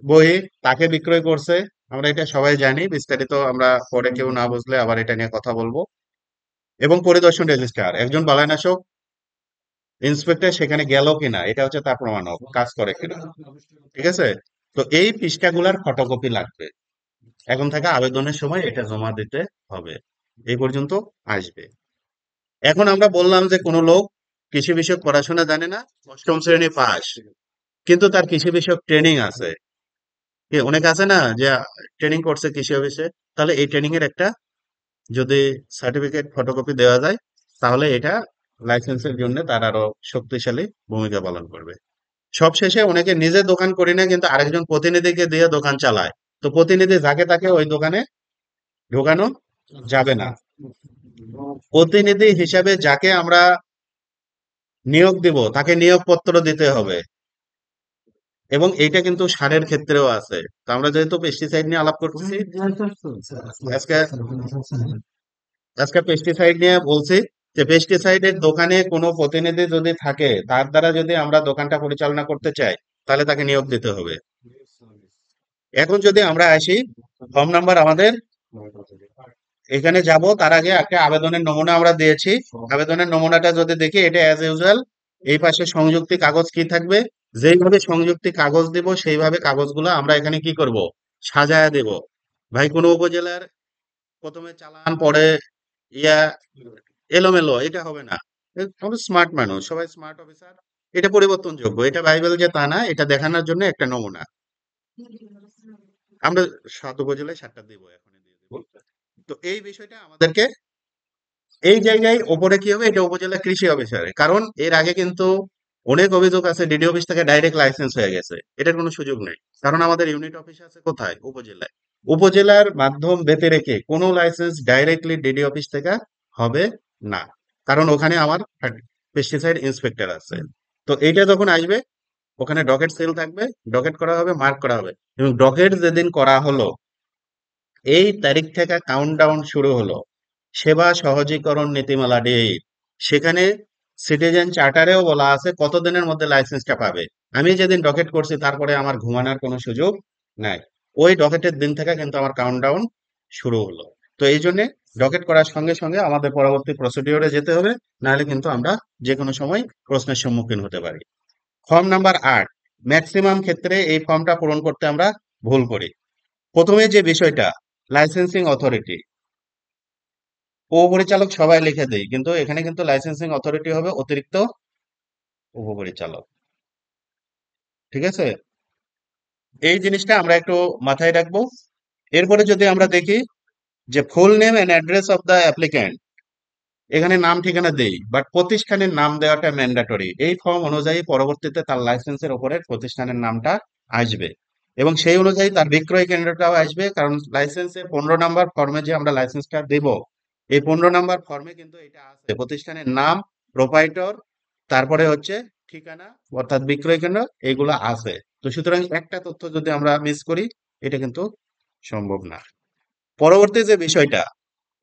বই, তাকে বিক্রয় করছে, আমরা এটা সবাই জানি, বিস্তারিত আমরা পরে কেউ না বুঝলে আবার এটা নিয়ে কথা বলবো। এবং পরিদর্শন রেজিস্টার, একজন বালাইনাশক ইন্সপেক্টর সেখানে গেল কিনা এটা হচ্ছে তার প্রমাণক, কাজ করে কিনা। ঠিক আছে? তো এই পৃষ্ঠাগুলার ফটোকপি লাগবে, এখন থেকে আবেদনের সময় এটা জমা দিতে হবে। এই পর্যন্ত আসবে। এখন আমরা বললাম যে কোনো লোক কৃষি বিষয়ক পড়াশোনা জানে না, 8ম শ্রেণী পাস, কিন্তু তার কৃষি বিষয়ক ট্রেনিং আছে। অনেক আছে না যে ট্রেনিং করছে কৃষি অফিসে, তাহলে এই ট্রেনিং এর একটা যদি সার্টিফিকেট ফটোকপি দেওয়া যায় তাহলে এটা লাইসেন্সের জন্য তার আরো শক্তিশালী ভূমিকা পালন করবে। সবশেষে অনেকে নিজে দোকান করি না কিন্তু আরেকজন প্রতিনিধিকে দিয়ে দোকান চালায়, তো প্রতিনিধি যাকে তাকে ওই দোকানে ঢোকানো যাবে না। প্রতিনিধি হিসাবে যাকে আমরা নিয়োগ দিব তাকে নিয়োগপত্র দিতে হবে, এবং এইটা কিন্তু সারের ক্ষেত্রেও আছে। তো আমরা যেহেতু পেস্টিসাইড নিয়ে আলাপ করতেছি, আজকে আজকে পেস্টিসাইড নিয়ে বলছি, যে পেস্টিসাইডের দোকানে কোনো প্রতিনিধি যদি থাকে তার দ্বারা যদি আমরা দোকানটা পরিচালনা করতে চাই তাহলে তাকে নিয়োগ দিতে হবে। এখন যদি আমরা আসি, ফর্ম নাম্বার আমাদের এখানে যাব, তার আগে একটা আবেদনের নমুনা আমরা দিয়েছি। আবেদনের নমুনাটা যদি দেখি, এটা অ্যাজ ইউজুয়াল, এই পাশে সংযুক্তি কাগজ কি থাকবে, যেইভাবে সংযুক্তি কাগজ দিব সেইভাবে কাগজগুলো আমরা এখানে কি করব, সাজায় দেব। ভাই কোনো উপজেলার প্রথমে চালান, পরে ইয়া এলোমেলো, এটা হবে না। আমরা স্মার্ট মানুষ, সবাই স্মার্ট অফিসার, এটা পরিবর্তনযোগ্য, এটা বাইবেল যে তা না, এটা দেখানোর জন্য একটা নমুনা। আমরা 7 উপজেলায় 7টা দিব, এখন দিয়ে দিব। তো এই বিষয়টা আমাদেরকে, এই জায়গায় ওপরে কি হবে, এটা উপজেলা কৃষি অফিসারে, কারণ এর আগে কিন্তু অনেক অভিযোগ আছে ডিডি অফিস থেকে ডাইরেক্ট লাইসেন্স হয়ে গেছে, এটার কোনো সুযোগ নেই। কারণ আমাদের ইউনিট অফিস আছে কোথায়, উপজেলায়। উপজেলার মাধ্যম বেঁধে রেখে কোনো লাইসেন্স ডাইরেক্টলি ডিডি অফিস থেকে হবে না, কারণ ওখানে আমার পেস্টিসাইড ইন্সপেক্টর আছে। তো এইটা যখন আসবে ওখানে ডকেট সেল থাকবে, ডকেট করা হবে, মার্ক করা হবে, এবং ডকেট যেদিন করা হলো এই তারিখ থেকে কাউন্টডাউন শুরু হলো সেবা সহজীকরণ নীতিমালা ডেট। সেখানে সিটিজেন চার্টারেও বলা আছে কত দিনের মধ্যে লাইসেন্সটা পাবে। আমি যেদিন ডকেট করছি তারপরে আমার ঘুমানোর কোনো সুযোগ নাই। ওই ডকেটের দিন থেকে কিন্তু আমার কাউন্টডাউন শুরু হলো। তো এই জন্য ডকেট করার সঙ্গে সঙ্গে আমাদের পরবর্তী প্রসিডিওরে যেতে হবে, নাহলে কিন্তু আমরা যে কোনো সময় প্রশ্নের সম্মুখীন হতে পারি। ফর্ম নাম্বার ৮, ম্যাক্সিমাম ক্ষেত্রে এই ফর্মটা পূরণ করতে আমরা ভুল করি। প্রথমে যে বিষয়টা, লাইসেন্সিং অথরিটি, উপপরিচালক সবাই লিখে দেই, কিন্তু এখানে কিন্তু লাইসেন্সিং অথরিটি হবে অতিরিক্ত উপপরিচালক। ঠিক আছে, এই জিনিসটা আমরা একটু মাথায় রাখবো। এরপরে যদি আমরা দেখি যে full name and address of the applicant, এখানে নাম ঠিকানা দেই, বাট প্রতিষ্ঠানের নাম দেওয়াটা ম্যান্ডেটরি। এই ফর্ম অনুযায়ী পরবর্তীতে তার লাইসেন্সের উপরে প্রতিষ্ঠানের নামটা আসবে, এবং সেই অনুযায়ী তার বিক্রয় কেন্দ্রটাও আসবে, কারণ লাইসেন্সের 15 নম্বর ফর্মে যে আমরা লাইসেন্সটা দেব, এই 15 নম্বর ফর্মে কিন্তু এটা আছে, প্রতিষ্ঠানের নাম, প্রোপাইটর, তারপরে হচ্ছে ঠিকানা, অর্থাৎ বিক্রয় কেন্দ্র, এইগুলো আছে। তো সুতরাং একটা তথ্য যদি আমরা মিস করি, এটা কিন্তু সম্ভব না। পরবর্তী যে বিষয়টা,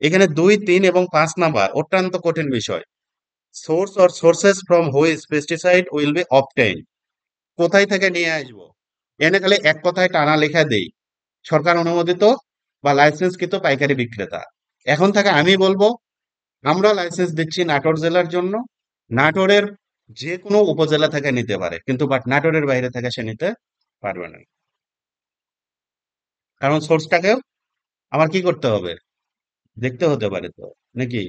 এখানে 2, 3 এবং 5 নাম্বার অত্যন্ত কঠিন বিষয়। Source or sources from which pesticide will B obtain, কোথায় থেকে নিয়ে আসবো, এনে খালি এক কথায় টানা লেখা দেই, সরকার অনুমোদিত বা লাইসেন্সকৃত পাইকারি বিক্রেতা। এখন থেকে আমি বলবো আমরা লাইসেন্স দিচ্ছি নাটোর জেলার জন্য, নাটোরের যে কোনো উপজেলা থেকে নিতে পারে, কিন্তু বাট নাটোরের বাইরে থেকে সে নিতে পারবে না, কারণ সোর্সটাকে আমার কি করতে হবে, দেখতে হতে পারে তো, নাকি?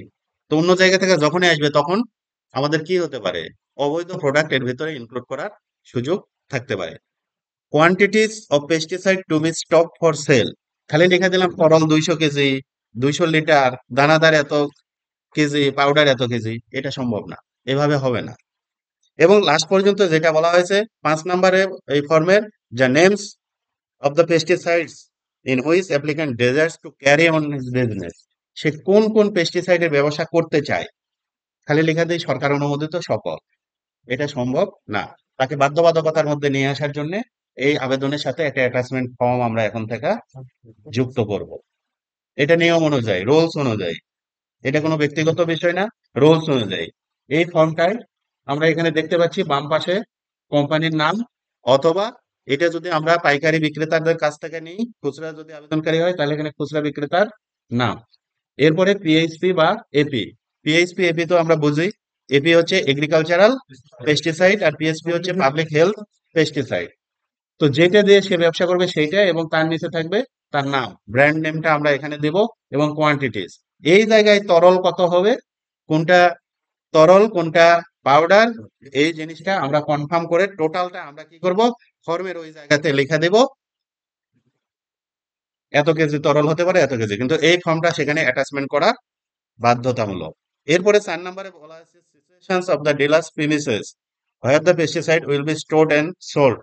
তো অন্য জায়গা থেকে যখনই আসবে তখন আমাদের কি হতে পারে, অবৈধ প্রোডাক্ট এর ভিতরে ইনক্লুড করার সুযোগ থাকতে পারে। Quantities of pesticide to be stock for sale, খালি লিখে দিলাম তরল 200 কেজি, 200 লিটার, দানাদার এত কেজি, পাউডার এত কেজি, এটা সম্ভব না, এভাবে হবে না। এবং লাস্ট পর্যন্ত যেটা বলা হয়েছে 5 নম্বরে এই ফর্মের, যা names of the pesticides in which applicant desires to carry on his business, সে কোন কোন পেস্টিসাইডের ব্যবসা করতে চায়, খালি লেখা দেই সরকার অনুমোদিত সকল, এটা সম্ভব না। তাকে বাধ্যবাধকতার মধ্যে নিয়ে আসার জন্য এই আবেদনের সাথে একটা অ্যাটাচমেন্ট ফর্ম আমরা এখন থেকে যুক্ত করব। এটা নিয়ম অনুযায়ী, রুলস অনুযায়ী, এটা কোনো ব্যক্তিগত বিষয় না, রুলস অনুযায়ী। এই ফর্মটায় আমরা এখানে দেখতে পাচ্ছি বাম পাশে কোম্পানির নাম, অথবা এটা যদি আমরা পাইকারি বিক্রেতাদের কাছ থেকে নিই, খুচরা যদি আবেদনকারী হয় তাহলে এখানে খুচরা বিক্রেতার নাম। এরপরে পিএইচপি বা এপি, পিএইচপি এপি তো আমরা বুঝি, এপি হচ্ছে এগ্রিকালচারাল পেস্টিসাইড আর পিএইচপি হচ্ছে পাবলিক হেলথ পেস্টিসাইড। তো যেটা দিয়ে সে ব্যবসা করবে সেইটা, এবং তার নিচে থাকবে তার নাম, ব্র্যান্ড নেমটা আমরা এখানে দেব, এবং কোয়ান্টিটিস। এই জায়গায় তরল কত হবে, কোনটা তরল কোনটা পাউডার, এই জিনিসটা আমরা কনফার্ম করে টোটালটা আমরা কি করব, ফর্মের ওই জায়গাতে লিখে দেব, এত কেজি তরল হতে পারে, এত কেজি, কিন্তু এই ফর্মটা সেখানে অ্যাটাচমেন্ট করা বাধ্যতামূলক। এরপরে 4 নম্বরে বলা আছে situations of the dealers premises where the pesticide will be stored and sold,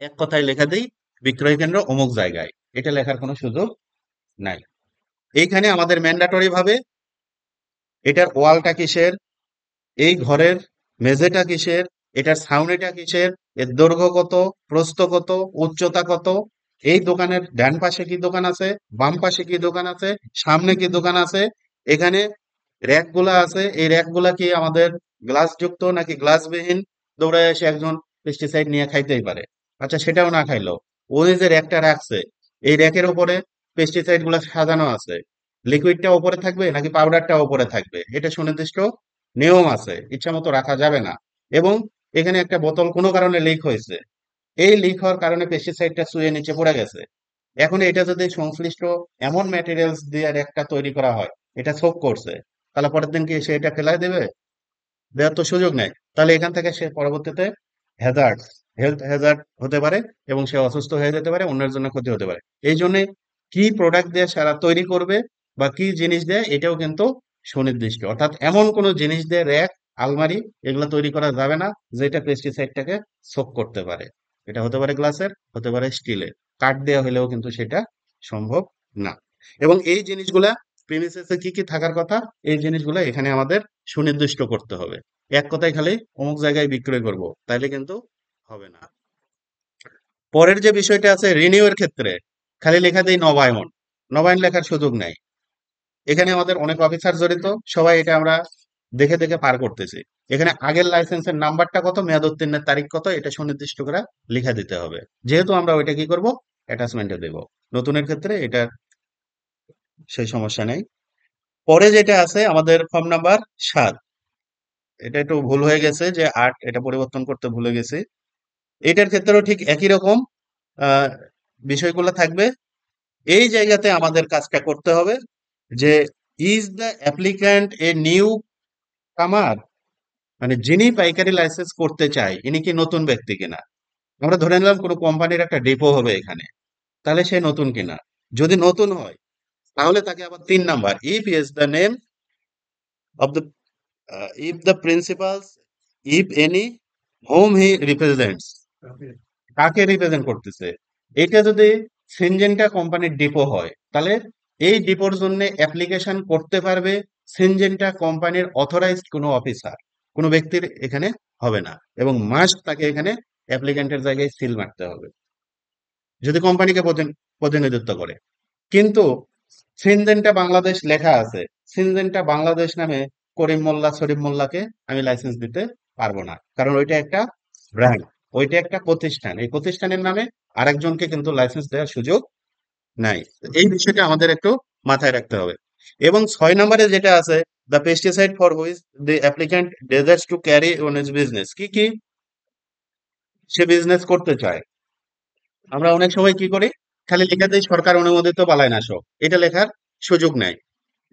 এক কথায় লেখা দেই বিক্রয় কেন্দ্র অমুক জায়গায়, এটা লেখার কোনো সুযোগ নাই। এইখানে আমাদের ম্যান্ডেটরি ভাবে এটার ওয়ালটা কিসের, এই ঘরের মেঝেটা কিসের, এটার ছাউনিটা কিসের, এর দৈর্ঘ্য কত, প্রস্থ কত, উচ্চতা কত, এই দোকানের ডান পাশে কি দোকান আছে, বাম পাশে কি দোকান আছে, সামনে কি দোকান আছে, এখানে র্যাক গুলা আছে, এই র্যাক গুলা কি আমাদের গ্লাস যুক্ত নাকি গ্লাসবিহীন, দৌড়ায় এসে একজন পেস্টিসাইড নিয়ে খাইতেই পারে, আচ্ছা সেটাও না খাইলো, ওই যে র্যাকটা রাখছে, এই র্যাকের উপরে পেস্টিসাইড গুলা সাজানো আছে, লিকুইডটা উপরে থাকবে নাকি পাউডারটা উপরে থাকবে, এটা সুনির্দিষ্ট নিয়ম আছে, ইচ্ছা মতো রাখা যাবে না। এবং এখানে একটা বোতল কোনো কারণে লিক হয়েছে, এই লিক হওয়ার কারণে পেস্টিসাইডটা চুয়ে নিচে পড়ে গেছে, এখন এটা যদি সংশ্লিষ্ট এমন ম্যাটেরিয়ালস দিয়ে একটা তৈরি করা হয়, এটা সোক করছে, তাহলে পরের দিন কি সে এটা ফেলাই দেবে, দেওয়ার তো সুযোগ নেই। তাহলে এখান থেকে সে পরবর্তীতে হ্যাজার্ড, হেলথ হ্যাজার্ড হতে পারে, এবং সে অসুস্থ হয়ে যেতে পারে, অন্যের জন্য ক্ষতি হতে পারে। এই জন্য কি প্রোডাক্ট দিয়ে সারা তৈরি করবে বা কি জিনিস দিয়ে, এটাও কিন্তু সুনির্দিষ্ট, অর্থাৎ এমন কোনো জিনিস দিয়ে র্যাক, আলমারি এগুলো তৈরি করা যাবে না যেটা পেস্টিসাইডটাকে সোক করতে পারে। এটা হতে পারে গ্লাসের, হতে পারে স্টিলের, কাঠ দেওয়া হলেও কিন্তু সেটা সম্ভব না। এবং এই জিনিসগুলা প্রিমিসেসে কি কি থাকার কথা, এই জিনিসগুলো এখানে আমাদের সুনির্দিষ্ট করতে হবে। এক কথায় খালি অমুক জায়গায় বিক্রয় করব, তাইলে কিন্তু হবে না। পরের যে বিষয়টা আছে রিনিউ এর ক্ষেত্রে খালি লেখা দেই নবায়ন, নবায়ন লেখার সুযোগ নাই। এখানে আমাদের অনেক অফিসার জড়িত, সবাই এটা আমরা দেখে দেখে পার করতেছি। এখানে আগের লাইসেন্সের নাম্বারটা কত, মেয়াদ উত্তীর্ণের তারিখ কত, এটা সুনির্দিষ্ট করে লিখে দিতে হবে। যেহেতু আমরা ওইটা কি করব, অ্যাটাচমেন্টে দেব। নতুনের ক্ষেত্রে এটা সেই সমস্যা নেই। পরে যেটা আছে আমাদের ফর্ম নাম্বার 7, এটা একটু ভুল হয়ে গেছে যে 8, এটা পরিবর্তন করতে ভুলে গেছি। এটার ক্ষেত্রেও ঠিক একই রকম আহ, বিষয়গুলো থাকবে। এই জায়গাতে আমাদের কাজটা করতে হবে যে is the applicant a new কামার, মানে যিনি পাইকারি লাইসেন্স করতে চায় ইনি কি নতুন ব্যক্তি কিনা। আমরা ধরে নিলাম কোনো কোম্পানির একটা ডিপো হবে এখানে, তাহলে সে নতুন কিনা। যদি নতুন হয় তাহলে তাকে আবার 3 number, if is the name of the, if the principles, if any, home he represents, কাকে রিপ্রেজেন্ট করতেছে। এটা যদি সিনজেন্টা কোম্পানির ডিপো হয় তাহলে এই ডিপোর জন্য অ্যাপ্লিকেশন করতে পারবে সিনজেন্টা কোম্পানির অথরাইজড কোনো অফিসার, কোনো ব্যক্তির এখানে হবে না। এবং মাস্ট তাকে এখানে অ্যাপ্লিক্যান্টের জায়গায় সিল মারতে হবে যদি কোম্পানিকে প্রতিনিধিত্ব করে। কিন্তু সিনজেন্টা বাংলাদেশ লেখা আছে, সিনজেন্টা বাংলাদেশ নামে করিম মোল্লা শরীফ মোল্লাকে আমি লাইসেন্স দিতে পারবো না, কারণ ওইটা একটা ব্র্যান্ড, ওইটা একটা প্রতিষ্ঠান, এই প্রতিষ্ঠানের নামে আরেকজনকে কিন্তু লাইসেন্স দেওয়ার সুযোগ নাই। এই বিষয়টা আমাদের একটু মাথায় রাখতে হবে। এবং 6 নম্বরে যেটা আছে, the pesticide for which the applicant desires to carry on his business, কি কি সে বিজনেস করতে চায়। আমরা অনেক সময় কি করি, খালি লিখে দেই সরকার অনুমোদিত বালাইনাশক, এটা লেখার সুযোগ নাই।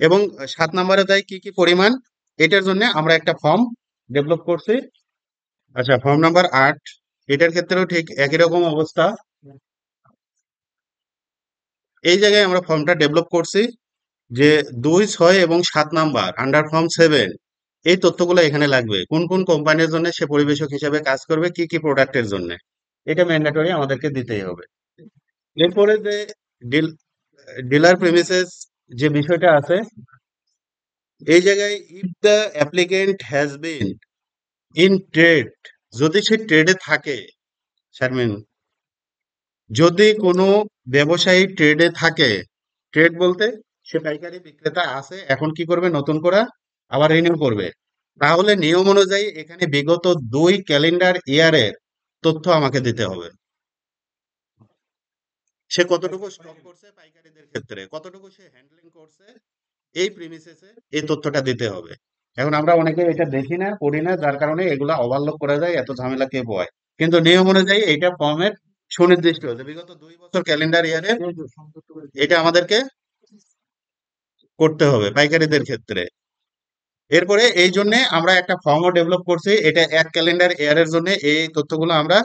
এবং 7 নম্বরে দেয় কি কি পরিমাণ, এটার জন্য আমরা একটা ফর্ম ডেভেলপ করছি। আচ্ছা, ফর্ম নাম্বার 8, এটার ক্ষেত্রেও ঠিক একই রকম অবস্থা। এই জায়গায় আমরা ফর্মটা ডেভেলপ করছি যে 2, 6 এবং 7 নাম্বার আন্ডার ফর্ম 7, এই তথ্যগুলো এখানে লাগবে। কোন কোন কোম্পানির জন্য সে পরিবেশক হিসেবে কাজ করবে, কি কি প্রোডাক্টের জন্য, এটা ম্যান্ডেটরি আমাদেরকে দিতেই হবে। এরপরে যে ডিলার প্রেমিসেস যে বিষয়টা আছে, এই জায়গায় if the applicant has been in trade, যদি সে ট্রেডে থাকে, শারমিন, যদি কোনো ব্যবসায়ী ট্রেডে থাকে, ট্রেড বলতে সে পাইকারি বিক্রেতা আছে, এখন কি করবে, নতুন করে আবার রিনিউ করবে, তাহলে নিয়ম অনুযায়ী এখানে বিগত 2 ক্যালেন্ডার ইয়ারের তথ্য আমাকে দিতে হবে। সে কতটুকু স্টক করছে পাইকারিদের ক্ষেত্রে, কতটুকু সে হ্যান্ডলিং করছে এই প্রিমিসেসে, এই তথ্যটা দিতে হবে। এখন আমরা অনেকে এটা দেখি না, পড়ি না, যার কারণে এগুলা ওভারলোড করা যায়, এত ঝামেলা কে পোয়ায়। কিন্তু নিয়ম অনুযায়ী এইটা ফর্মের সুনির্দিষ্ট হয়েছে, বিগত 2 বছর ক্যালেন্ডার ইয়ারে এটা আমাদেরকে করতে হবে পাইকারিদের ক্ষেত্রে। এরপরে এই জন্য আমরা একটা ফর্মও ডেভেলপ করছি, এটা 1 ক্যালেন্ডার ইয়ারের জন্য এই তথ্যগুলো আমরা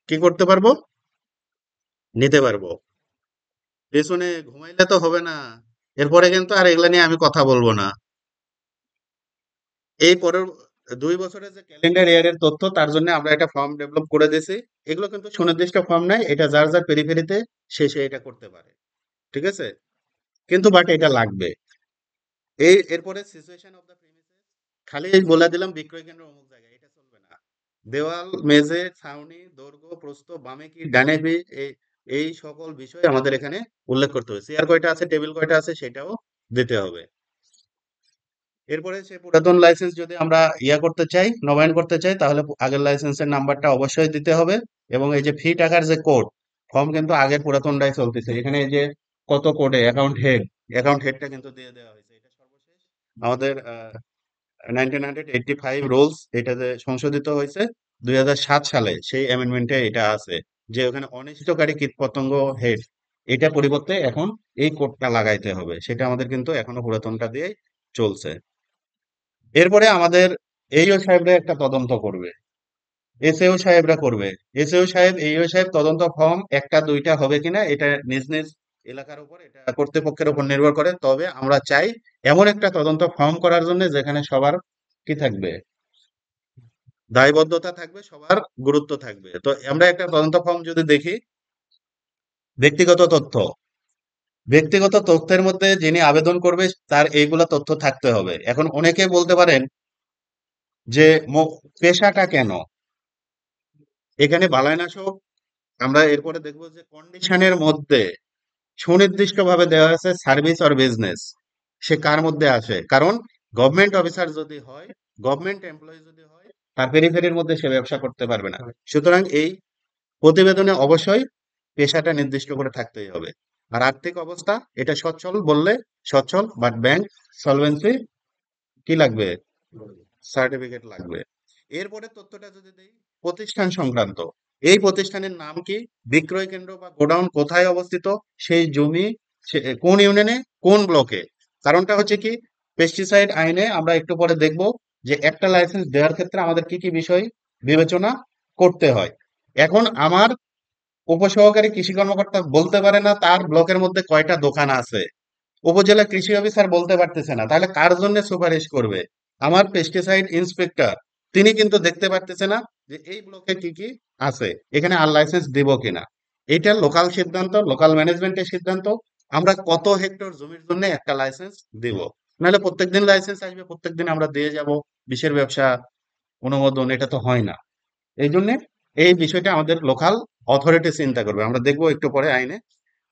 কি করতে পারবো, নিতে পারবো। পেছনে ঘুমাইলে তো হবে না, এরপরে কিন্তু আর এগুলা নিয়ে আমি কথা বলবো না। এই পরের 2 বছরের যে ক্যালেন্ডার ইয়ারের তথ্য, তার জন্য আমরা একটা ফর্ম ডেভেলপ করে দিয়েছি। এগুলো কিন্তু সুনির্দিষ্ট ফর্ম নাই, এটা যার যার পেরিফেরিতে সে এটা করতে পারে, ঠিক আছে। কিন্তু বাট এটা লাগবে। এরপরে সিচুয়েশন অফ দ্য প্রিমিসেস, খালি এই বলে দিলাম বিক্রয় কেন্দ্র অমুক জায়গায়, এটা চলবে না। দেওয়াল, মেঝে, ছাউনি, দৈর্ঘ্য, প্রস্থ, বামে কি ডানে কি, এই এই সকল বিষয় আমাদের এখানে উল্লেখ করতে হবে। চেয়ার কয়টা আছে, টেবিল কয়টা আছে, সেটাও দিতে হবে। এরপরে সে পুরাতন লাইসেন্স যদি আমরা করতে চাই, নবায়ন করতে চাই, তাহলে আগের লাইসেন্সের নাম্বারটা অবশ্যই দিতে হবে। এবং এই যে ফি টাকার যে কোড, ফর্ম কিন্তু আগের পুরাতনটাই চলতেছে, এখানে এই যে কত কোডে অ্যাকাউন্ট হেডটা কিন্তু দিয়ে দেওয়া হয়েছে। এটা সর্বশেষ আমাদের 1985 রুলস, এটা যে সংশোধিত হয়েছে 2007 সালে, সেই অ্যামেন্ডমেন্টে এটা আছে যে ওখানে অনিষ্টকারী কীটপতঙ্গ হেড, এটা পরিবর্তে এখন এই কোডটা লাগাইতে হবে। সেটা আমাদের কিন্তু এখনো পুরাতনটা দিয়ে চলছে। এরপরে আমাদের এইও সাহেবরা একটা তদন্ত করবে, এসএও সাহেবরা করবে। এসএও সাহেব, এইও সাহেব তদন্ত ফর্ম একটা দুইটা হবে কিনা এটা নিজ নিজ এলাকার উপর, এটা কর্তৃপক্ষের উপর নির্ভর করে। তবে আমরা চাই এমন একটা তদন্ত ফর্ম করার জন্য যেখানে সবার কি থাকবে, দায়বদ্ধতা থাকবে, সবার গুরুত্ব থাকবে। তো আমরা একটা তদন্ত ফর্ম যদি দেখি, ব্যক্তিগত তথ্য, ব্যক্তিগত তথ্যের মধ্যে যিনি আবেদন করবে তার এইগুলা তথ্য থাকতে হবে। এখন অনেকে বলতে পারেন যে পেশাটা কেন, এখানে বালাইনাশক আমরা এরপরে দেখবো যে কন্ডিশনের মধ্যে সুনির্দিষ্টভাবে দেওয়া আছে সার্ভিস অর বিজনেস, সে কার মধ্যে আসে, কারণ গভর্নমেন্ট অফিসার যদি হয়, গভর্নমেন্ট এমপ্লয়ি যদি হয়, তার পেরিফেরির মধ্যে সে ব্যবসা করতে পারবে না। সুতরাং এই প্রতিবেদনে অবশ্যই পেশাটা নির্দিষ্ট করে থাকতেই হবে। আর আর্থিক অবস্থা এটা সচ্ছল বললে সচ্ছল, বাট ব্যাংক সলভেন্সি কি লাগবে, সার্টিফিকেট লাগবে। এরপরে তথ্যটা যদি দেই প্রতিষ্ঠান সংক্রান্ত, এই প্রতিষ্ঠানের নাম কি, বিক্রয় কেন্দ্র বা গোডাউন কোথায় অবস্থিত, সেই জমি কোন ইউনিয়নে, কোন ব্লকে। কারণটা হচ্ছে কি, পেস্টিসাইড আইনে আমরা একটু পরে দেখব যে একটা লাইসেন্স দেওয়ার ক্ষেত্রে আমাদের কি কি বিষয় বিবেচনা করতে হয়। এখন আমার উপসহকারী কৃষি কর্মকর্তা বলতে পারে না তার ব্লকের মধ্যে কয়টা দোকান আছে, উপজেলা কৃষি অফিসার বলতে পারতেছে না, তাহলে কার জন্য সুপারিশ করবে, আমার পেস্টিসাইড ইন্সপেক্টর, তিনি কিন্তু দেখতে পারতেছে না যে এই ব্লকে কি কি আছে, এখানে আর লাইসেন্স দিব কিনা। এটা লোকাল সিদ্ধান্ত, লোকাল ম্যানেজমেন্টের সিদ্ধান্ত, আমরা কত হেক্টর জমির জন্য একটা লাইসেন্স দিব। নাহলে প্রত্যেকদিন লাইসেন্স আসবে, প্রত্যেকদিন আমরা দিয়ে যাব বিষের ব্যবসা অনুমোদন, এটা তো হয় না। এই জন্য এই বিষয়টা আমাদের লোকাল অথরিটি চিন্তা করবে, আমরা দেখবো একটু পরে আইনে।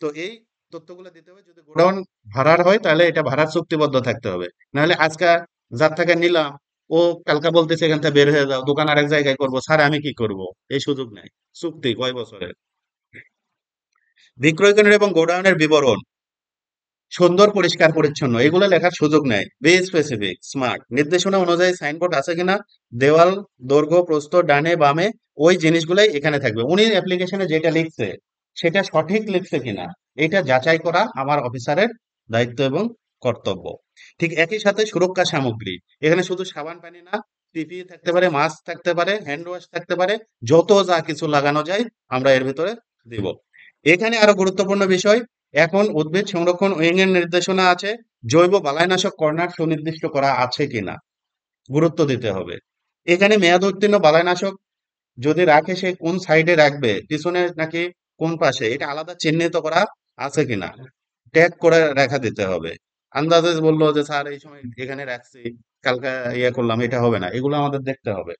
তো এই তথ্যগুলো দিতে হবে। যদি গোডাউন ভাড়ার হয় তাহলে এটা ভাড়ার চুক্তিবদ্ধ থাকতে হবে, নাহলে আজকে যার থেকে নিলাম ও কালকা বলতেছে এখান থেকে বের হয়ে যাও, দোকান আরেক জায়গায় করবো, স্যার আমি কি করব, এই সুযোগ নেই। চুক্তি কয় বছরের। বিক্রয় কেন্দ্র এবং গোডাউনের বিবরণ সুন্দর পরিষ্কার পরিচ্ছন্ন এগুলো লেখার সুযোগ নেই, বি স্পেসিফিক স্মার্ট, নির্দেশনা অনুযায়ী সাইনবোর্ড আছে কিনা, দেওয়াল দৈর্ঘ্য প্রস্থ ডানে বামে ওই জিনিসগুলাই এখানে থাকবে, উনি অ্যাপ্লিকেশনে যেটা লিখছে সেটা সঠিক লিখছে কিনা এটা যাচাই করা আমার অফিসারের দায়িত্ব এবং কর্তব্য। ঠিক একই সাথে সুরক্ষা সামগ্রী, এখানে শুধু সাবান পানি না, পিপিই থাকতে পারে, মাস্ক থাকতে পারে, হ্যান্ড ওয়াশ থাকতে পারে, যত যা কিছু লাগানো যায় আমরা এর ভিতরে দিব। এখানে আরো গুরুত্বপূর্ণ বিষয়, এখন উদ্ভিদ সংরক্ষণ উইং এর নির্দেশনা আছে, জৈব বালাইনাশক কর্নার সুনির্দিষ্ট করা আছে কিনা গুরুত্ব দিতে হবে। এখানে মেয়াদ উত্তীর্ণ বালাইনাশক যদি রাখে সে কোন সাইডে রাখবে, পিছনে নাকি কোন পাশে, এটা আলাদা চিহ্নিত করা আছে কিনা, ট্যাগ করে রেখা দিতে হবে। আন্দাজে বললো যে স্যার এই সময় এখানে রাখছি, কালকে ইয়ে করলাম, এটা হবে না, এগুলো আমাদের দেখতে হবে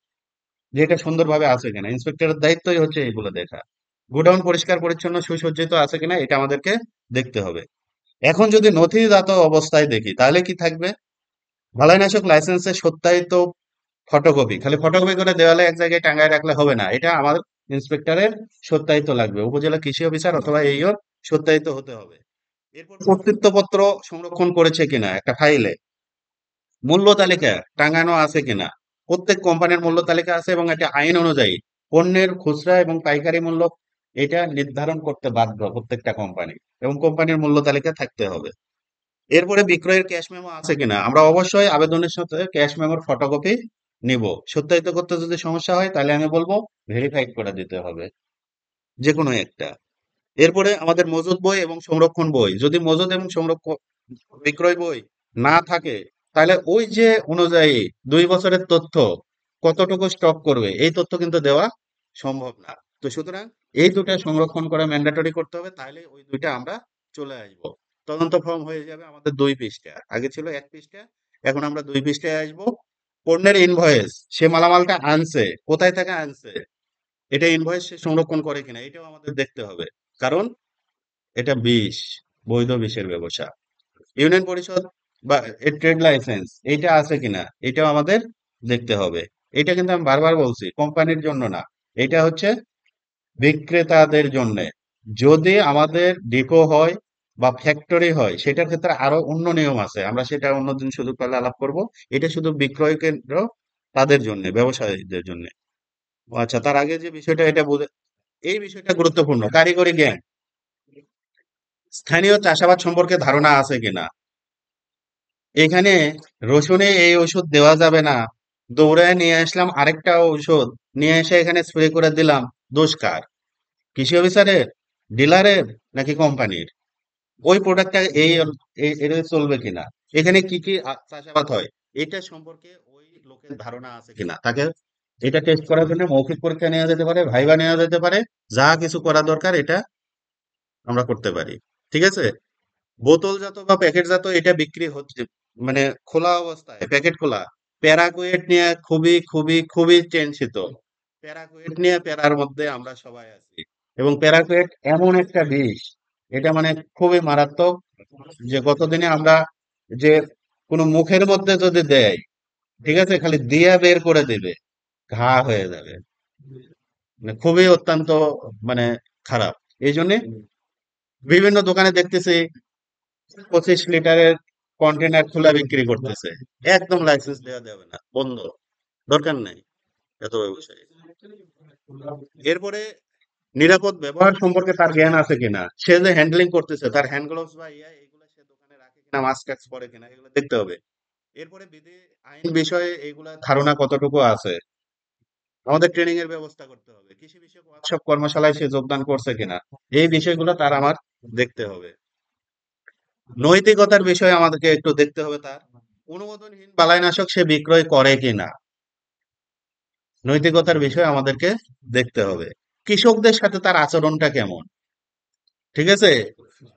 যে এটা সুন্দরভাবে আছে কিনা। ইন্সপেক্টরের দায়িত্বই হচ্ছে এগুলো দেখা। গোডাউন পরিষ্কার পরিচ্ছন্ন সুসজ্জিত আছে কিনা এটা আমাদেরকে দেখতে হবে। এখন যদি নথিজাত অবস্থায় দেখি তাহলে কি থাকবে, ঢালাইনাশক লাইসেন্সের সত্যায়িত ফটোকপি, খালি ফটোকপি করে দেওয়ালে এক জায়গায় টাঙ্গায় রাখলে হবে না, এটা আমার ইন্সপেক্টরের সত্যায়িত লাগবে, উপজেলা কৃষি অফিসার অথবা এইও সত্যায়িত হতে হবে। এরপর কর্তৃত্বপত্র সংরক্ষণ করেছে কিনা একটা ফাইলে, মূল্য তালিকা টাঙানো আছে কিনা, প্রত্যেক কোম্পানির মূল্য তালিকা আছে এবং এটা আইন অনুযায়ী পণ্যের খুচরা এবং পাইকারি মূল্য এটা নির্ধারণ করতে বাধ্য প্রত্যেকটা কোম্পানি, এবং কোম্পানির মূল্য তালিকা থাকতে হবে। এরপরে বিক্রয়ের ক্যাশ মেমো আছে কিনা, আমরা অবশ্যই আবেদনের সাথে ক্যাশ মেমোর ফটোকপি নিব। সত্যায়িত করতে যদি সমস্যা হয় তাহলে আমি বলবো ভেরিফাইড করে দিতে হবে যে কোনো একটা। এরপরে আমাদের মজুদ বই এবং সংরক্ষণ বই, যদি মজুদ এবং সংরক্ষণ বিক্রয় বই না থাকে তাহলে ওই যে অনুযায়ী 2 বছরের তথ্য কতটুকু স্টক করবে এই তথ্য কিন্তু দেওয়া সম্ভব না। তো সুতরাং এই দুটা সংরক্ষণ করা ম্যান্ডেটরি করতে হবে, তাহলে ওই দুইটা আমরা চলে আসবো। তদন্ত ফর্ম হয়ে যাবে আমাদের 2 পৃষ্ঠা, আগে ছিল 1 পৃষ্ঠা, এখন আমরা 2 পৃষ্ঠায় আসবো। পণ্যের ইনভয়েস, সে মালামালটা আনছে কোথায় থেকে আনছে, এটা ইনভয়েস সে সংরক্ষণ করে কিনা এটাও আমাদের দেখতে হবে, কারণ এটা বিষ, বৈধ বিষের ব্যবসা। ইউনিয়ন পরিষদ বা এর ট্রেড লাইসেন্স এইটা আছে কিনা এটাও আমাদের দেখতে হবে। এটা কিন্তু আমি বারবার বলছি কোম্পানির জন্য না, এটা হচ্ছে বিক্রেতাদের জন্য। যদি আমাদের ডিপো হয় বা ফ্যাক্টরি হয় সেটার ক্ষেত্রে আরো অন্য নিয়ম আছে, আমরা সেটা অন্যদিন সুযোগ পেলে আলাপ করব। এটা শুধু বিক্রয় কেন্দ্র তাদের জন্য, ব্যবসায়ীদের জন্য। আচ্ছা, তার আগে যে বিষয়টা এটা বুঝে, এই বিষয়টা গুরুত্বপূর্ণ, কারিগরি জ্ঞান, স্থানীয় চাষাবাদ সম্পর্কে ধারণা আছে কিনা। এখানে রসুনে এই ওষুধ দেওয়া যাবে না, দৌড়ায় নিয়ে আসলাম আরেকটা ঔষধ, নিয়ে এসে এখানে স্প্রে করে দিলাম, দোষ কার, কৃষি অফিসারের, ডিলারের, নাকি কোম্পানির। ওই প্রোডাক্টটা এটা চলবে কিনা, এখানে কি কি চাষাবাদ হয় এটা সম্পর্কে ওই লোকের ধারণা আছে কিনা, তাকে এটা টেস্ট করার জন্য মৌখিক পরীক্ষা নেওয়া যেতে পারে, ভাইবা নেওয়া যেতে পারে, যা কিছু করা দরকার এটা আমরা করতে পারি। ঠিক আছে। বোতলজাত বা প্যাকেটজাত এটা বিক্রি হচ্ছে, মানে খোলা অবস্থায় প্যাকেট খোলা, প্যারাকুয়েট নিয়ে খুবই খুবই খুবই চিন্তিত। প্যারাকুয়েট নিয়ে প্যারার মধ্যে আমরা সবাই আছি। এবং প্যারাকুয়েট এমন একটা বিষ, এটা মানে খুবই মারাত্মক, যে গতদিনে আমরা যে কোনো মুখের মধ্যে যদি দেয়, ঠিক আছে, খালি দিয়া বের করে দেবে, ঘা হয়ে যাবে। মানে খুবই অত্যন্ত মানে খারাপ। এই জন্য বিভিন্ন দোকানে দেখতেছি 25 লিটারের কন্টেনার খোলা বিক্রি করতেছে। একদম লাইসেন্স দেওয়া যাবে না, বন্ধ, দরকার নেই এত ব্যবসায়ী। এরপরে নিরাপদ ব্যবহার সম্পর্কে তার জ্ঞান আছে কিনা, সে যে হ্যান্ডলিং করতেছে তার হ্যান্ড গ্লোভস বা এগুলো সে দোকানে রাখে কিনা, মাস্ক টাস্ক পরে কিনা, এগুলো দেখতে হবে। এরপরে বিধি আইন বিষয়ে এইগুলা ধারণা কতটুকু আছে, আমাদের ট্রেনিং এর ব্যবস্থা করতে হবে। কৃষি বিষয়ক ওয়ার্কশপ কর্মশালায় সে যোগদান করছে কিনা, এই বিষয়গুলো তার আমার দেখতে হবে। নৈতিকতার বিষয়ে আমাদেরকে একটু দেখতে হবে, তার অনুমোদনহীন বালাইনাশক সে বিক্রয় করে কিনা, নৈতিকতার বিষয়ে আমাদেরকে দেখতে হবে। কৃষকদের সাথে তার আচরণটা কেমন, ঠিক আছে,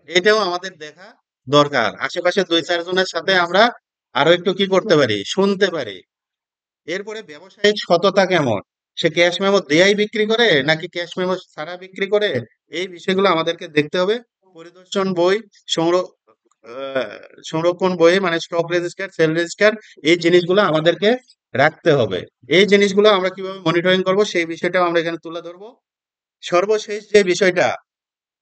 এটাও আমাদের দেখা দরকার। আশেপাশে 2-4 জনের সাথে আমরা আরো একটু কি করতে পারি, শুনতে পারি। এরপরে ব্যবসায়িক সততা কেমন, সে ক্যাশ মেমো দেয়াই বিক্রি করে নাকি ক্যাশ মেমো ছাড়া বিক্রি করে, এই বিষয়গুলো আমাদেরকে দেখতে হবে। পরিদর্শন বই, সংর- আহ, সংরক্ষণ বই মানে স্টক রেজিস্টার, সেল রেজিস্টার, এই জিনিসগুলো আমাদেরকে রাখতে হবে। এই জিনিসগুলো আমরা কিভাবে মনিটরিং করব সেই বিষয়টাও আমরা এখানে তুলে ধরবো। সর্বশেষ যে বিষয়টা,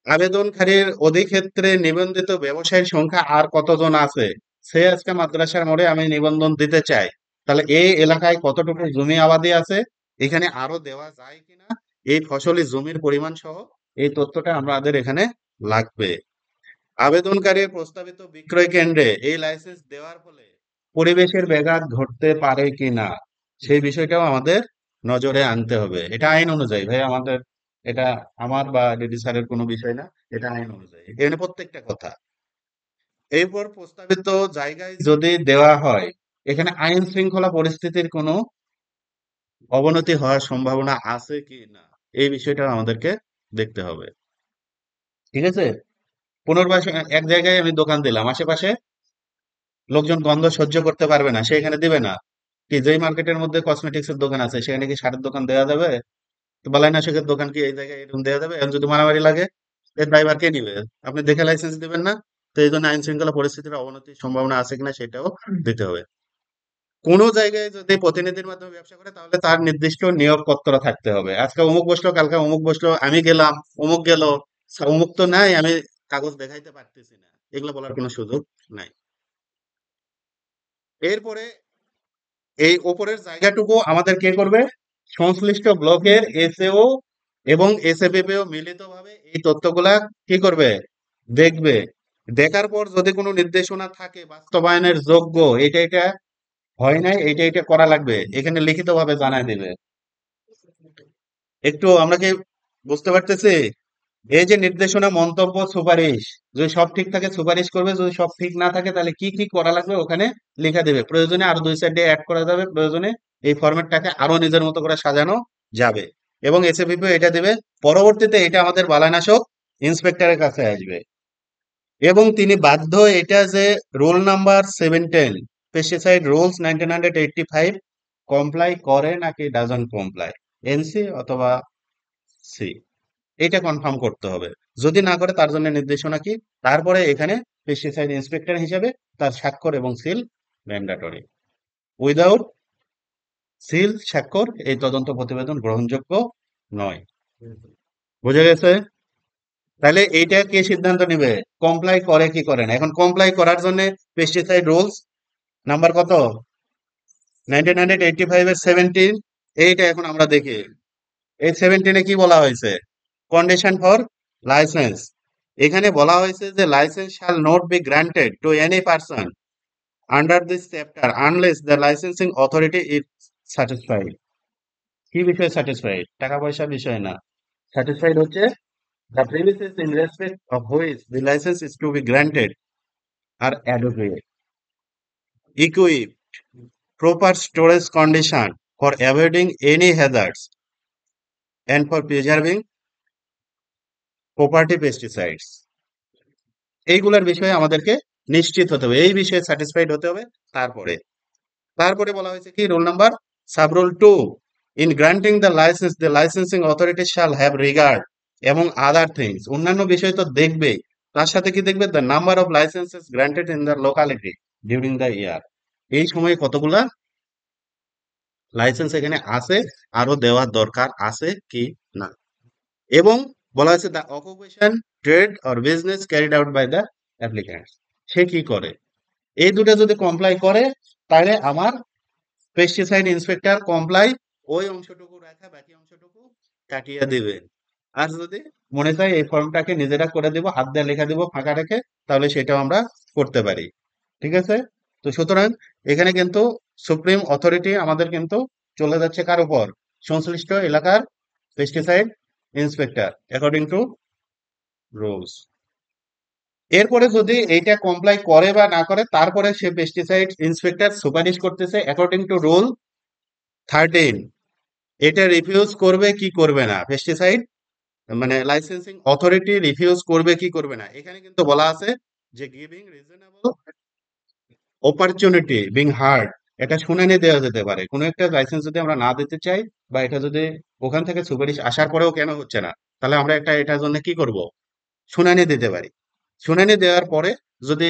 আবেদনকারীর অধিক্ষেত্রে নিবন্ধিত ব্যবসায়ীর সংখ্যা আর কতজন আছে, সে আজকে মাদ্রাসার মোড়ে আমি নিবন্ধন দিতে চাই, তাহলে এই এলাকায় কতটুকু জমি আবাদি আছে, এখানে আরো দেওয়া যায় কিনা, এই ফসলি জমির পরিমাণ সহ এই তথ্যটা আমাদের এখানে লাগবে। আবেদনকারীর প্রস্তাবিত বিক্রয় কেন্দ্রে এই লাইসেন্স দেওয়ার ফলে পরিবেশের ব্যাঘাত ঘটতে পারে কিনা, সেই বিষয়টাও আমাদের নজরে আনতে হবে। এটা আইন অনুযায়ী ভাই আমাদের, এটা আমার বা ডিডি স্যারের কোনো বিষয় না, এটা আইন অনুযায়ী এখানে প্রত্যেকটা কথা। এরপর প্রস্তাবিত জায়গায় যদি দেওয়া হয়, এখানে আইন শৃঙ্খলা পরিস্থিতির কোনো অবনতি হওয়ার সম্ভাবনা আছে কি না, এই বিষয়টা আমাদেরকে দেখতে হবে, ঠিক আছে। পুনর্বাস এক জায়গায় আমি দোকান দিলাম, আশেপাশে লোকজন গন্ধ সহ্য করতে পারবে না, সে এখানে দিবে না। কি যেই মার্কেটের মধ্যে কসমেটিক্স এর দোকান আছে সেখানে কি সারের দোকান দেওয়া যাবে? তো বালাইনাশকের দোকান কি এই জায়গায় এরকম দেওয়া যাবে? এখন যদি মারামারি লাগে, এর ড্রাইভার কে নিবে? আপনি দেখে লাইসেন্স দিবেন না? তো এই জন্য আইন শৃঙ্খলা পরিস্থিতির অবনতির সম্ভাবনা আছে কিনা সেটাও দিতে হবে। কোনো জায়গায় যদি প্রতিনিধির মাধ্যমে ব্যবসা করে তাহলে তার নির্দিষ্ট নিয়োগপত্র থাকতে হবে। আজকে অমুক বসলো, কালকে অমুক বসলো, আমি গেলাম, অমুক গেল, অমুক তো নাই, আমি কাগজ দেখাইতে পারতেছি না, এগুলো বলার কোনো সুযোগ নাই। এরপরে এই ওপরের জায়গাটুকু আমাদের কে করবে, সংশ্লিষ্ট ব্লকের এসএও এবং এসএপিপিও মিলিতভাবে এই তথ্যগুলা কি করবে, দেখবে। দেখার পর যদি কোনো নির্দেশনা থাকে বাস্তবায়নের যোগ্য, এটা এটা হয় নাই, এটা এটা করা লাগবে, এখানে লিখিতভাবে জানায় দিবে। একটু আমরা কি বুঝতে পারতেছি? এই যে নির্দেশনা, মন্তব্য, সুপারিশ, যদি সব ঠিক থাকে সুপারিশ করবে, যদি সব ঠিক না থাকে তাহলে কি কি করা লাগবে ওখানে লিখে দেবে। প্রয়োজনে আরো 2-4 অ্যাড করা যাবে, প্রয়োজনে এই ফরম্যাটটাকে আরো নিজের মতো করে সাজানো যাবে। এবং এসএপিপি এটা দিবে। পরবর্তীতে এটা আমাদের বালাইনাশক ইন্সপেক্টরের কাছে আসবে এবং তিনি বাধ্য এটা যে roll number 17 pesticide rules 1985 comply করে নাকি ডাজন্ট কমপ্লাই, এনসি অথবা সি, এটা কনফার্ম করতে হবে। যদি না করে তার জন্য নির্দেশনা কি, তারপরে এখানে পেস্টিসাইড ইন্সপেক্টর হিসেবে তার স্বাক্ষর এবং সিল ম্যান্ডেটরি। উইদাউট সিল স্বাক্ষর এই তদন্ত প্রতিবেদন গ্রহণযোগ্য নয়। বুঝে গেছে? তাহলে এইটা কে সিদ্ধান্ত নেবে, কমপ্লাই করে কি করে না। এখন কমপ্লাই করার জন্য পেস্টিসাইড রুলস নাম্বার কত, 1985 এর 17, এইটা এখন আমরা দেখি। এই 17-এ কি বলা হয়েছে, কন্ডিশন ফর লাইসেন্স। এখানে বলা হয়েছে যে licence shall not be granted to any person under this chapter unless the licensing authority is satisfied. কি বিষয়ে স্যাটিসফাইড, টাকা পয়সার বিষয় না। স্যাটিসফাইড হচ্ছে the premises in respect of which the license is to be granted are adequate, equipped, proper storage condition for avoiding any hazards and for preserving property pesticides. এইগুলার বিষয়ে আমাদেরকে নিশ্চিত হতে হবে, এই বিষয়ে স্যাটিসফাইড হতে হবে। তারপরে তারপরে বলা হয়েছে কি, roll number sub roll 2, in granting the licence the licensing authority shall have regard এবং আদার থিংস, অন্যান্য বিষয় তো দেখবেই, তার সাথে কি দেখবে, the number of licences granted in the locality during the year, এই সময়ে কতগুলা লাইসেন্স এখানে আছে, আরো দেওয়ার দরকার আছে কি না। এবং বলা হয়েছে the occupation, trade or business carried out by the applicant, সে কি করে, এই দুটো যদি কমপ্লাই করে তাহলে আমার পেস্টিসাইড ইন্সপেক্টর কমপ্লাই ওই অংশটুকু রাখা, বাকি অংশটুকু কাটিয়ে দিবে। আর যদি মনে চাই এই ফর্মটাকে নিজেরা করে দিব, হাত দিয়ে লেখা দিব ফাঁকা রেখে, তাহলে সেটাও আমরা করতে পারি। ঠিক আছে? তো সুতরাং এখানে কিন্তু সুপ্রিম অথরিটি আমাদের কিন্তু চলে যাচ্ছে কার উপর, সংশ্লিষ্ট এলাকার pesticide inspector according to rules. এরপরে যদি এইটা কমপ্লাই করে বা না করে, তারপরে সে পেস্টিসাইড ইন্সপেক্টর সুপারিশ করতেছে অ্যাকর্ডিং টু রুল 13, এটা রিফিউজ করবে কি করবে না, পেস্টিসাইড মানে লাইসেন্সিং অথরিটি রিফিউজ করবে কি করবে না। এখানে কিন্তু বলা আছে যে giving reasonable opportunity being hard, এটা শুনানি দেওয়া যেতে পারে। কোনো একটা লাইসেন্স যদি আমরা না দিতে চাই, বা এটা যদি ওখান থেকে সুপারিশ আসার পরেও কেন হচ্ছে না, তাহলে আমরা একটা এটার জন্য কি করব, শুনানি দিতে পারি। শুনানি দেওয়ার পরে যদি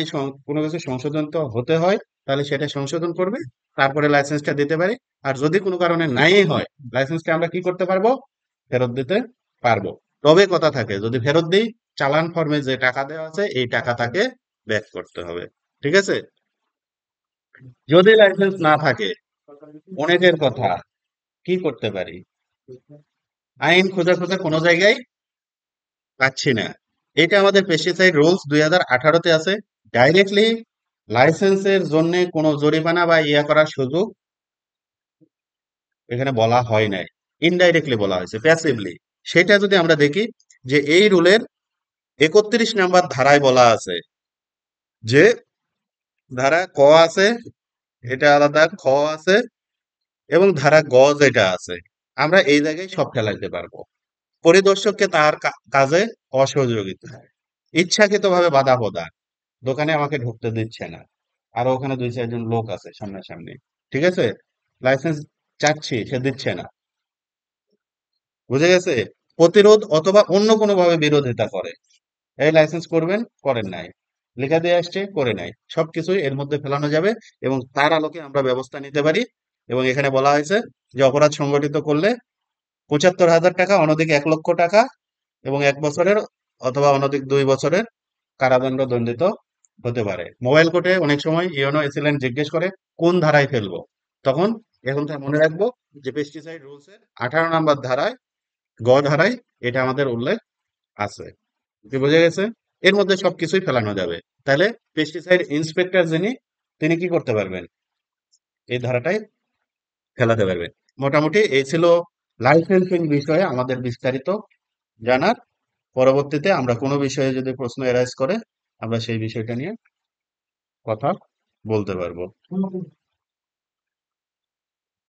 কোনো কিছু সংশোধন তো হতে হয়, তাহলে সেটা সংশোধন করবে, তারপরে লাইসেন্সটা দিতে পারি। আর যদি কোনো কারণে নাই হয়, লাইসেন্সটা আমরা কি করতে পারবো, ফেরত দিতে পারবো। তবে কথা থাকে, যদি ফেরত দিই, চালান ফর্মে যে টাকা দেওয়া আছে এই টাকা তাকে ব্যাক করতে হবে। ঠিক আছে? যদি লাইসেন্স না থাকে, অনেকের কথা, কি করতে পারি, আইন খোঁজা খোঁজা কোনো জায়গায় পাচ্ছি না। এটা আমাদের পেস্টিসাইড রুলস 2018-তে আছে। ডাইরেক্টলি লাইসেন্সের জন্য কোনো জরিমানা বা ইয়া করার সুযোগ এখানে বলা হয় নাই, ইনডাইরেক্টলি বলা হয়েছে, প্যাসিভলি। সেটা যদি আমরা দেখি, যে এই রুলের 31 নাম্বার ধারায় বলা আছে যে, ধারা ক আছে, এটা আলাদা, খ আছে, এবং ধারা গ যেটা আছে, আমরা এই জায়গায় সব ফেলাইতে পারবো। পরিদর্শককে তার কাজে অসহযোগিতা, ইচ্ছাকৃতভাবে বাধা প্রদান, দোকানে আমাকে ঢুকতে দিচ্ছে না, আরো ওখানে 2-4 জন লোক আছে সামনাসামনি, ঠিক আছে, লাইসেন্স চাচ্ছি, সে দিচ্ছে না, বুঝে গেছে, প্রতিরোধ অথবা অন্য কোনো ভাবে বিরোধিতা করে, এই লাইসেন্স করবেন, করেন নাই, লেখা দিয়ে আসছে, করে নাই, সবকিছুই এর মধ্যে ফেলানো যাবে, এবং তার আলোকে আমরা ব্যবস্থা নিতে পারি। এবং এখানে বলা হয়েছে যে অপরাধ সংগঠিত করলে 75,000 টাকা, অনধিক 1 লক্ষ টাকা, এবং 1 বছরের অথবা অনধিক 2 বছরের কারাদণ্ড দণ্ডিত হতে পারে। মোবাইল কোর্টে অনেক সময় ইউনো এসিলেন্ট জিজ্ঞেস করে কোন ধারায় ফেলবো, তখন এখন তাই মনে রাখবো যে পেস্টিসাইড রুলস এর 18 নম্বর ধারায়, গ ধারায় এটা আমাদের উল্লেখ আছে। কি বোঝা গেছে? এর মধ্যে সবকিছুই ফেলানো যাবে। তাহলে পেস্টিসাইড ইন্সপেক্টর যিনি, তিনি কি করতে পারবেন, এই ধারাটায় ফেলাতে পারবেন। মোটামুটি এই ছিল লাইসেন্সিং বিষয়ে আমাদের বিস্তারিত জানার। পরবর্তীতে আমরা কোনো বিষয়ে যদি প্রশ্ন এরাইজ করে, আমরা সেই বিষয়টা নিয়ে কথা বলতে পারবো।